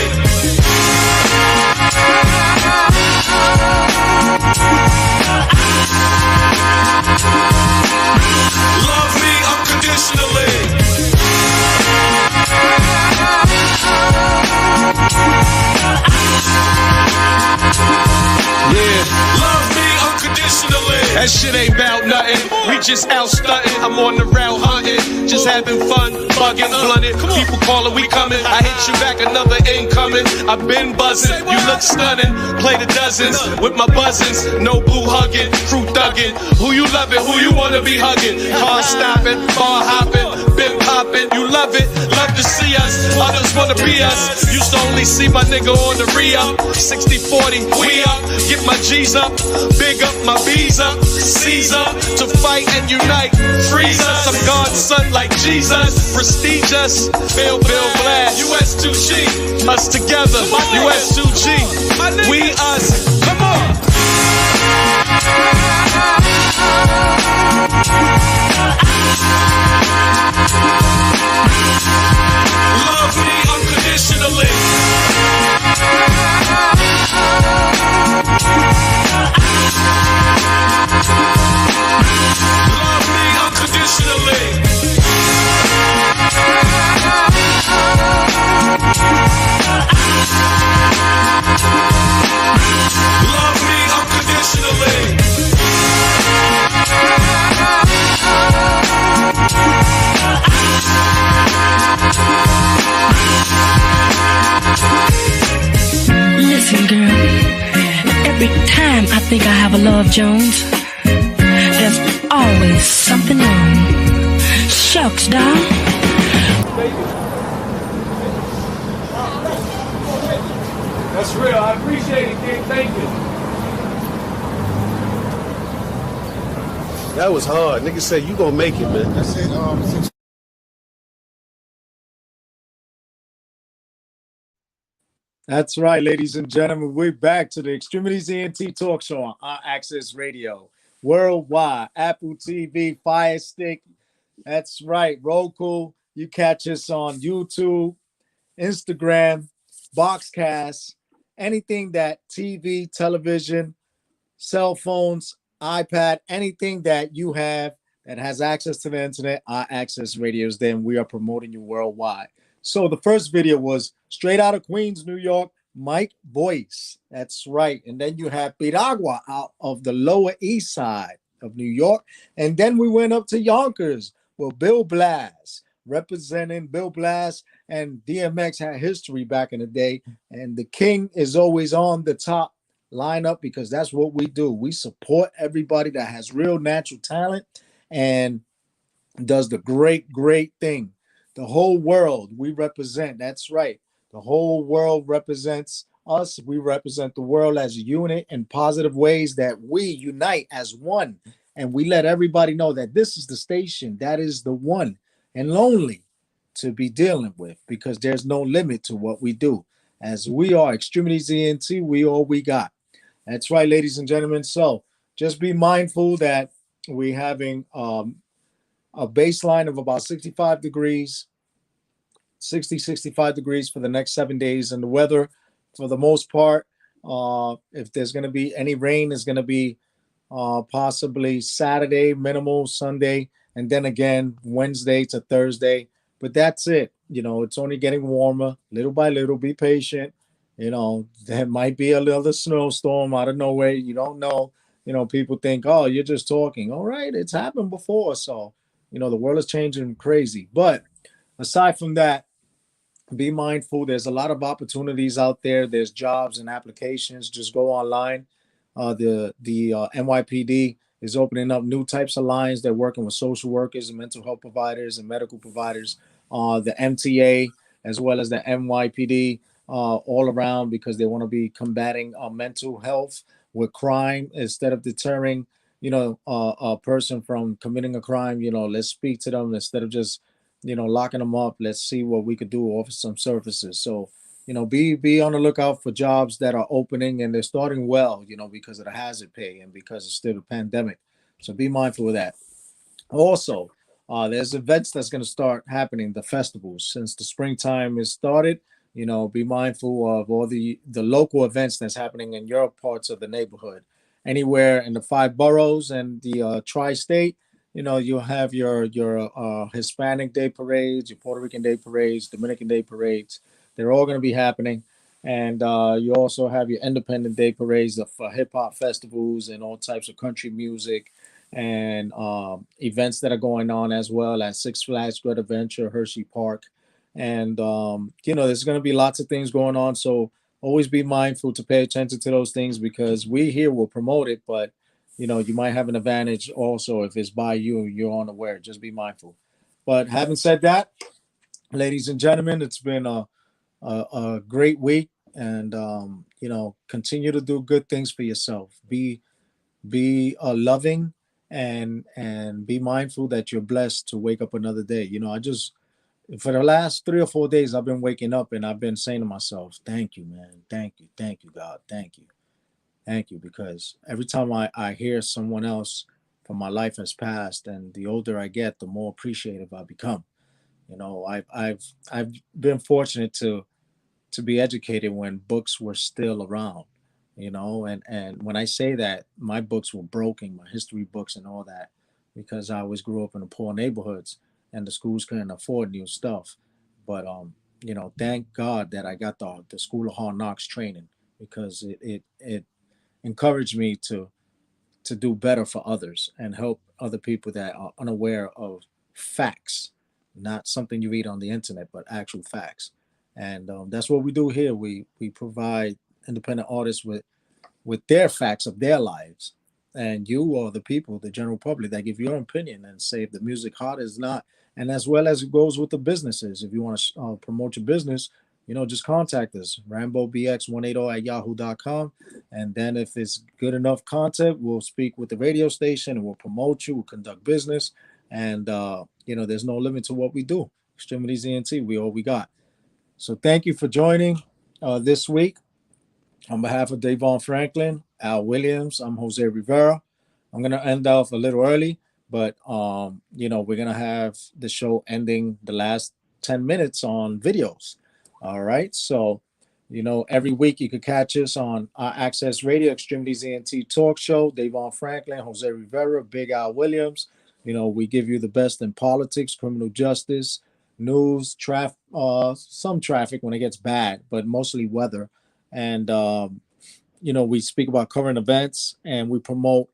J: Love me unconditionally. Yeah. Love me unconditionally. That shit ain't about nothing. We just out stunting. I'm on the route hunting. Just having fun, bugging, blunted. People calling, we coming. I hit you back, another incoming. I've been buzzing. You look stunning. Play the dozens with my buzzins. No boo hugging, crew thugging. Who you loving? Who you wanna be hugging? Car stopping, bar hopping, been popping. You love it, love to see us. Others wanna be us. Used to only see my nigga on the re-up. 60-40, we up. Get my G's up, big up my B's up. C's up to fight and unite. Freeze us, I'm God's son like Jesus. Prestigious, Bill Blast. US2G, us together. US2G, we us. Come on. Love me unconditionally. Love me unconditionally. Love me unconditionally.
L: Listen, girl, every time I think I have a Love Jones, there's always something wrong. Shucks, doll.
J: That's real. I appreciate it, King. Thank you.
V: That was hard. Niggas say you gonna make it, man.
D: That's it. That's right, ladies and gentlemen. We're back to the Extremities ENT Talk Show on our Access Radio. Worldwide, Apple TV, Fire Stick. That's right, Roku. You catch us on YouTube, Instagram, Boxcast, anything that TV, television, cell phones, iPad, anything that you have that has access to the internet, our Access Radios, then we are promoting you worldwide. So the first video was straight out of Queens, New York, Mike Boyce. That's right. And then you have Piragua out of the Lower East Side of New York. And then we went up to Yonkers with Bill Blast, representing Bill Blast, and DMX had history back in the day. And the King is always on the top lineup because that's what we do. We support everybody that has real natural talent and does the great thing. The whole world we represent. That's right. The whole world represents us. We represent the world as a unit in positive ways that we unite as one. And we let everybody know that this is the station, that is the one and lonely to be dealing with, because there's no limit to what we do. As we are Extremities ENT, we all we got. That's right, ladies and gentlemen. So just be mindful that we're having a baseline of about 65 degrees, 65 degrees for the next 7 days. And the weather, for the most part, if there's going to be any rain, is going to be possibly Saturday, minimal Sunday, and then again Wednesday to Thursday. But that's it. It's only getting warmer little by little. Be patient. There might be a little snowstorm out of nowhere. You don't know. People think, oh, you're just talking. All right, it's happened before. So, the world is changing crazy. But aside from that, be mindful. There's a lot of opportunities out there. There's jobs and applications. Just go online. The NYPD is opening up new types of lines. They're working with social workers and mental health providers and medical providers. The MTA as well as the NYPD all around, because they want to be combating mental health with crime instead of deterring a person from committing a crime. Let's speak to them instead of just locking them up. Let's see what we could do, offer some services. So be on the lookout for jobs that are opening, and they're starting well, because of the hazard pay and because it's still a pandemic. So be mindful of that. Also, there's events that's going to start happening, the festivals. Since the springtime is started, be mindful of all the local events that's happening in your parts of the neighborhood. Anywhere in the 5 boroughs and the tri-state, you'll have your Hispanic Day parades, your Puerto Rican Day parades, Dominican Day parades. They're all going to be happening. And you also have your Independent Day parades for hip-hop festivals and all types of country music and events that are going on, as well as Six Flags Great Adventure, Hershey Park. And, there's going to be lots of things going on. So always be mindful to pay attention to those things, because we here will promote it, but you might have an advantage also if it's by you and you're unaware. Just be mindful. But having said that, ladies and gentlemen, it's been a great week, and continue to do good things for yourself. Be loving, and be mindful that you're blessed to wake up another day. I just, for the last 3 or 4 days, I've been waking up and I've been saying to myself, thank you, man. Thank you, God. Thank you, because every time I hear someone else from my life has passed, and the older I get, the more appreciative I become. I've been fortunate to be educated when books were still around, and when I say that, my books were broken, my history books and all that, because I always grew up in the poor neighborhoods and the schools couldn't afford new stuff. But thank God that I got the School of Hard Knocks training, because it encouraged me to do better for others and help other people that are unaware of facts, not something you read on the internet, but actual facts. And that's what we do here. We provide independent artists with their facts of their lives, and you are the people, the general public, that give your opinion and say if the music hot is not. And as well as it goes with the businesses, if you want to promote your business, just contact us, rambobx180@yahoo.com. And then if it's good enough content, we'll speak with the radio station and we'll promote you, we'll conduct business. And there's no limit to what we do. Extremities ENT, we all we got. So thank you for joining this week. On behalf of Davon Franklin, Al Williams, I'm Jose Rivera. I'm going to end off a little early, but, we're going to have the show ending the last 10 minutes on videos. All right. So, every week you could catch us on our Access Radio, Extremities ENT Talk Show, Davon Franklin, Jose Rivera, Big Al Williams. We give you the best in politics, criminal justice, news, some traffic when it gets bad, but mostly weather. And, we speak about current events, and we promote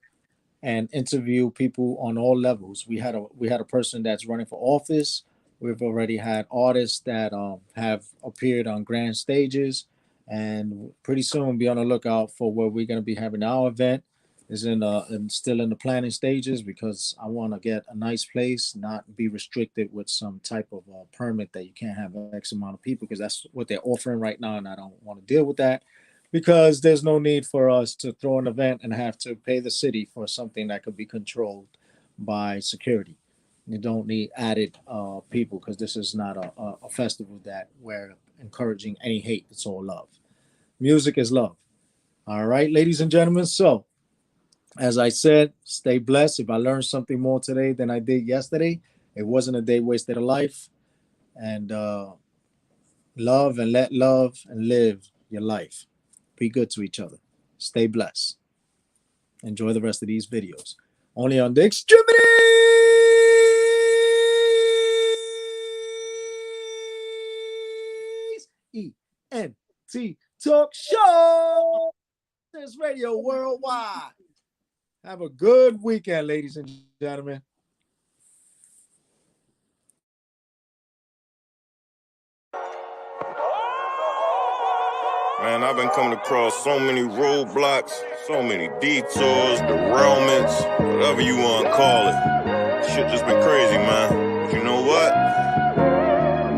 D: and interview people on all levels. We had a person that's running for office. We've already had artists that have appeared on grand stages, and pretty soon be on the lookout for where we're going to be having our event. is still in the planning stages because I want to get a nice place, not be restricted with some type of permit that you can't have X amount of people, because that's what they're offering right now, and I don't want to deal with that because there's no need for us to throw an event and have to pay the city for something that could be controlled by security. You don't need added people because this is not a festival that we're encouraging any hate. It's all love. Music is love. All right, ladies and gentlemen. So, as I said, stay blessed. If I learned something more today than I did yesterday, it wasn't a day wasted of life. And love and let love and live your life. Be good to each other. Stay blessed. Enjoy the rest of these videos. Only on the X-Tremitiez ENT Talk Show. This radio worldwide. Have a good weekend, ladies and gentlemen.
M: Man, I've been coming across so many roadblocks, so many detours, derailments, whatever you want to call it. Shit just been crazy, man. But you know what?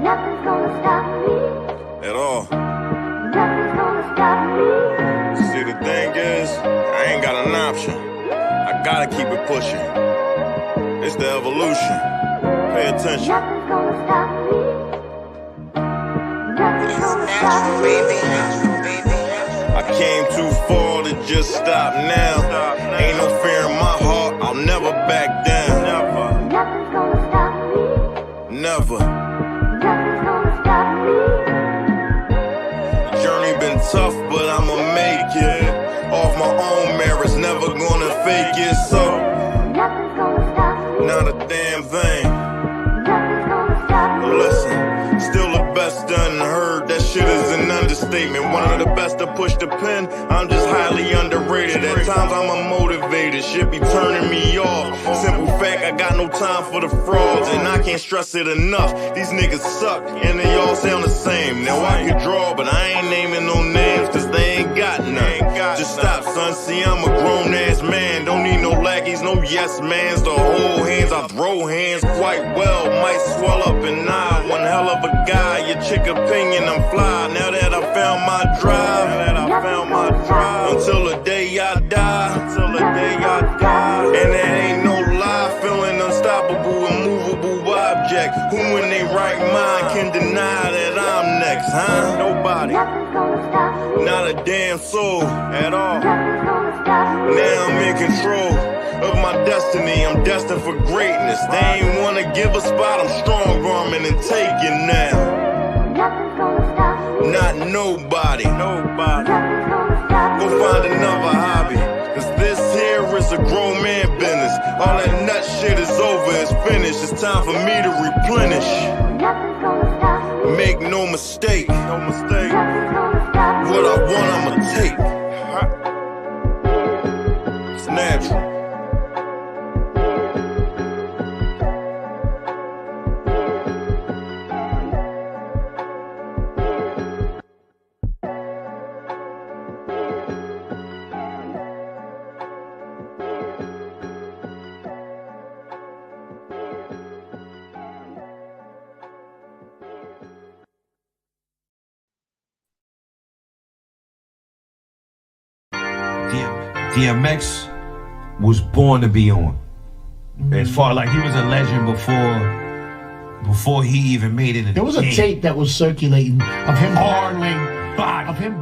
M: Nothing's gonna stop me. At all. Nothing's gonna stop me. See, the thing is, I ain't got an option. I gotta keep it pushing. It's the evolution. Pay attention. Nothing's gonna stop me. Nothing's gonna stop me. I came too far to just stop now. Ain't no fear in my heart. I'll never back down. Nothing's gonna stop me. Never. Nothing's gonna stop me. The journey been tough, but I'ma make it. Off my own merits, never gonna fake it, so nothing's gonna stop me. Not a damn thing. Nothing's gonna stop me. Listen, still the best done heard. That shit is an understatement. One of the best to push the pen. I'm just highly underrated. At times I'm unmotivated. Shit be turning me off. Simple fact, I got no time for the frauds, and I can't stress it enough. These niggas suck, and they all sound the same. Now I could draw, but I ain't naming no names, cause they ain't got none. Just stop, son. See, I'm a grown ass man. Don't need no lackeys, no yes mans. The whole hands, I throw hands quite well. Might swell up and nod. One hell of a guy. Your chick opinion, I'm fly. Now that I found my drive. Until the day I die. And that ain't no lie. Feeling unstoppable, immovable object. Who in their right mind can deny that I'm next, huh? Nobody. Not a damn soul at all. Now I'm in control of my destiny. I'm destined for greatness. They ain't wanna give a spot. I'm strong arming and taking now. Not nobody. Go find another hobby. Cause this here is a grown man business. All that nut shit is over, it's finished. It's time for me to replenish. Make no mistake. What I want, I'ma take. It's natural.
P: DMX was born to be on. As far like he was a legend before he even made it.
Q: There was a tape that was circulating of him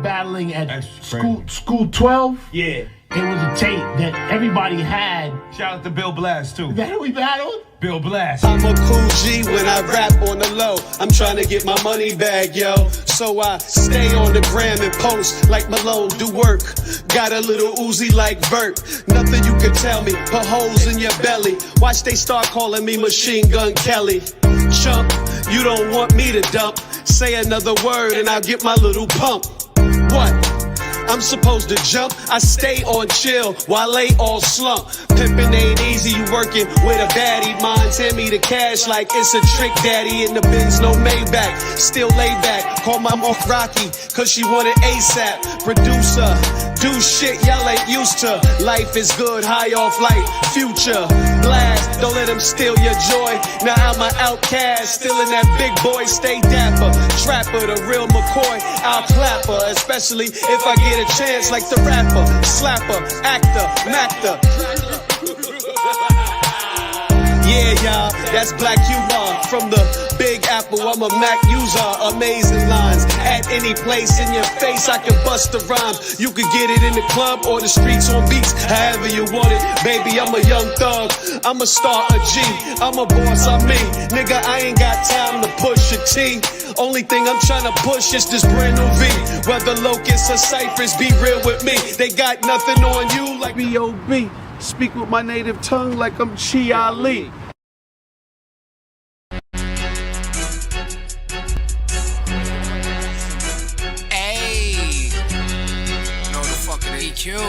Q: battling at school 12.
P: Yeah.
Q: It was a tape that everybody had.
P: Shout out to Bill Blast too.
Q: Is that who we battled?
P: Bill Blast.
X: I'm a cool G when I rap on the low. I'm trying to get my money back, yo. So I stay on the gram and post like Malone, do work. Got a little Uzi like Bert. Nothing you can tell me, put holes in your belly. Watch they start calling me Machine Gun Kelly. Chump, you don't want me to dump. Say another word and I'll get my little pump. What? I'm supposed to jump, I stay on chill, while lay all slump. Pimpin' ain't easy, you working with a baddie. Mine send me the cash like it's a trick daddy. In the Benz, no Maybach, still lay back. Call my mom Rocky, cause she wanted ASAP. Producer, do shit y'all ain't used to. Life is good, high off life, future. Blast, don't let them steal your joy. Now I'm an outcast, still in that big boy, stay dapper. Trapper, the real McCoy, I'll clap her. Especially if I get a chance like the rapper, slapper, actor, mactor. Yeah, y'all, that's black humor. From the Big Apple, I'm a Mac user. Amazing lines. At any place in your face, I can bust the rhymes. You could get it in the club or the streets on beats, however you want it. Baby, I'm a young thug. I'm a star, a G. I'm a boss, I'm me. Nigga, I ain't got time to push a T. Only thing I'm trying to push is this brand new V. Whether locusts or ciphers, be real with me. They got nothing on you like B.O.B. Speak with my native tongue like I'm Chi Ali.
O: EQ,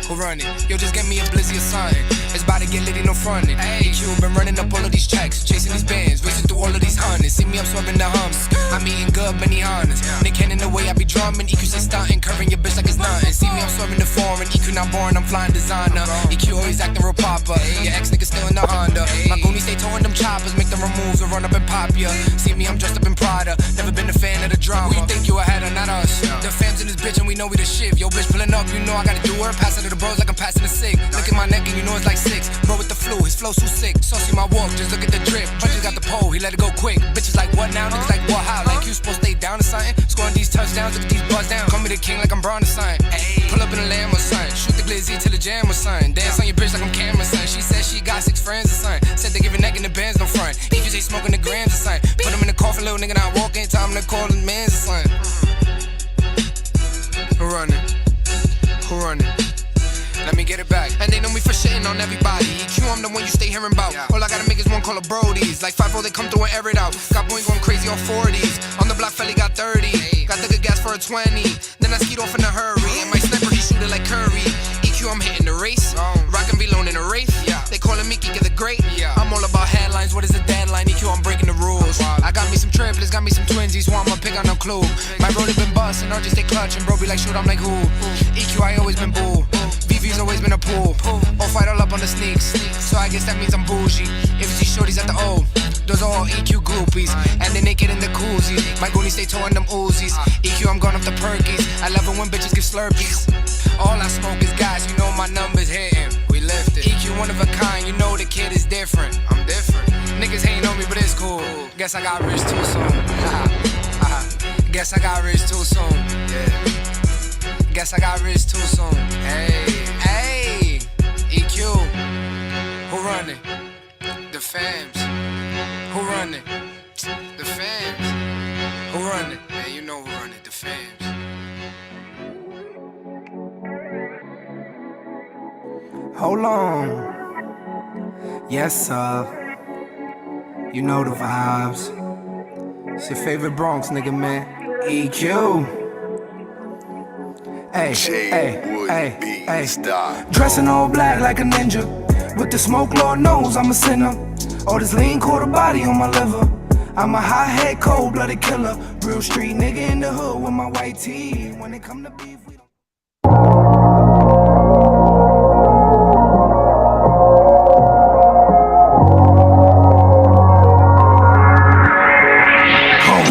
O: who run it? Yo, just get me a blizzy or something. It's about to get lit, no frontin'. EQ been running up all of these checks, chasing these bands, racing through all of these hundreds. See me, I'm swerving the humps. I'm eating good, many honors. Nick Cannon the way I be drumming. EQ say stuntin', curving your bitch like it's nothing. See me, I'm swerving the foreign. EQ not boring, I'm flying designer. EQ always acting real popper. Your ex nigga still in the Honda. My goonies stay towing them choppers, make them removes and run up and pop ya. See me, I'm dressed up in Prada. Never been a fan of the drama. Who you think you ahead of, not us? The fam's in this bitch and we know we the shit. Yo, bitch pulling up, you know I gotta do her. Pass it to the bros like I'm passing the sig. Look at my neck and you know it's like 6. Bro with the flu, his flow so sick. Saucy my walk, just look at the drip. Punches got the pole, he let it go quick. Bitches like what now? Niggas like what how? Like you supposed to stay down or something? Scoring these touchdowns, look at these buzz down. Call me the king like I'm Braun or something. Pull up in a lamb or something. Shoot the glizzy till the jam or something. Dance on your bitch like I'm Cameron son. She said she got 6 friends or something. Said they give a neck in the bands no front. He just ain't smoking the grams or something. Put him in the coffin, little nigga not walking. Time to call the mans or something. Who running? Who running? Let me get it back. And they know me for shitting on everybody. EQ, I'm the one you stay hearing about. All I gotta make is one call of Brody's. Like 5-0, they come through and air it out. Got boy going crazy on 40s. On the block, Felly got 30. Got the good gas for a 20. Then I skied off in a hurry. And my sniper, he shoot it like Curry. EQ, I'm hitting the race. Rockin' V-Lone in a race. They calling me Kika the Great. I'm all about headlines. What is the deadline? EQ, I'm breaking the rules. I got me some triplets, got me some twinsies. Who I'ma pick on no clue. My Brody been bustin', RJ stay clutchin'. Bro be like, shoot, I'm like who? EQ, I always been boo. VV's always been a pool. All fight all up on the sneaks. So I guess that means I'm bougie. If you see shorties at the O, those are all EQ groupies. And they naked in the koozie. My goonies stay towing them Uzis. EQ, I'm going up the perkies. I love it when bitches give slurpees. All I smoke is guys, you know my numbers hitting. We lift it. EQ one of a kind, you know the kid is different. I'm different. Niggas hating on me, but it's cool. Guess I got rich too soon. Guess I got rich too soon. Yeah. Guess I got rich too soon. Hey, EQ. Who run it? The fams. Who run it? The fams. Who run it? Man, you know who run it. The fams.
W: Hold on. Yes, sir. You know the vibes. It's your favorite Bronx nigga, man. EQ. Hey. Dressing all black like a ninja. With the smoke, Lord knows I'm a sinner. All this lean quarter body on my liver. I'm a hot-head, cold-blooded killer. Real street nigga in the hood with my white tee. When it come to beef, we don't...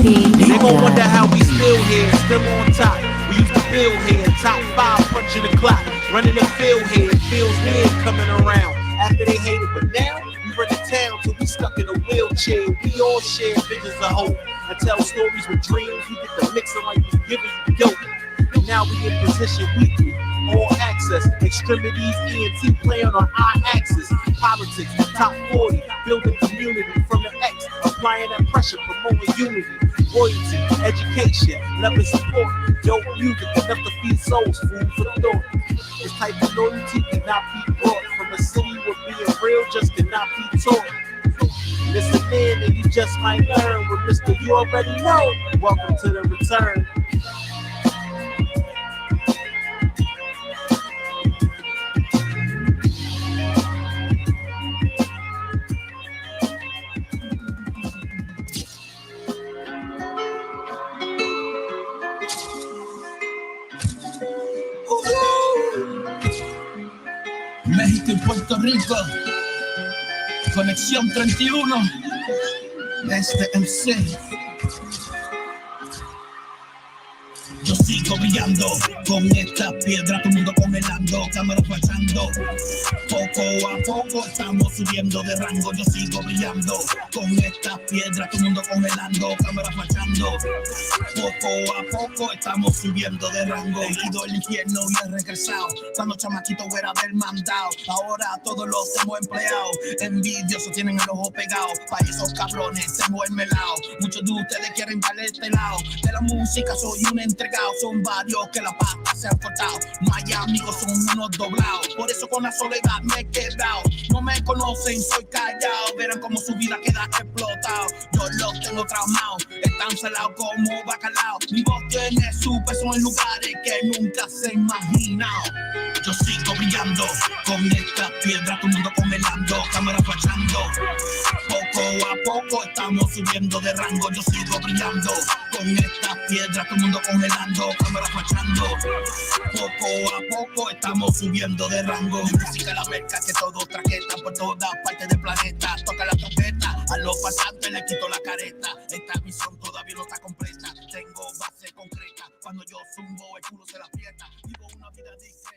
R: They gon' wonder how we still here, still on top. We used to build here, top 5 punching the clock. Running the field here, feels weird coming around. After they hated, but now we run the town till we stuck in a wheelchair. We all share visions of hope and tell stories with dreams. We get the mixing like we giving you dope. And now we in position weekly, all access. X-Tremitiez, ENT playing on our axis. Politics, top 40, building community from the X, applying that pressure, promoting unity. Loyalty, education, love and support. Dope music, enough to feed souls, food for thought. This type of loyalty cannot be brought from a city where being real just cannot be taught. Listen in and you just might learn with Mr. You already know. Welcome to the return.
G: Rico, Conexión 31, MC. Yo sigo brillando con esta piedra, todo el mundo congelando, cámaras fallando. Poco a poco estamos subiendo de rango. Yo sigo brillando con esta piedra, todo el mundo congelando, cámaras fallando. Poco a poco estamos subiendo de rango. He ido al infierno y he regresado. Cuando chamaquito era del mandado, ahora todos los hemos empleado. Envidiosos tienen el ojo pegado, para esos cabrones tengo el melao. Muchos de ustedes quieren para este lado. De la música soy un entregado. Son varios que la pata se han cortado. No hay amigos, son unos doblados. Por eso con la soledad me he quedado. No me conocen, soy callado. Verán cómo su vida queda explotado. Yo los tengo traumados, están salados como bacalao. Mi voz tiene su peso en lugares que nunca se imaginado. Yo sigo brillando con esta piedra, todo el mundo congelando, cámaras fallando. Poco a poco estamos subiendo de rango. Yo sigo brillando con esta piedra, todo el mundo congelando, cámaras fallando. Poco a poco estamos subiendo de rango. Mi música la merca que todos traquetan por todas partes del planeta. Toca la trompeta, a los pasantes le quito la careta. Esta misión todavía no está completa. Tengo base concreta. Cuando yo zumbo el culo se la aprieta. Vivo una vida discreta.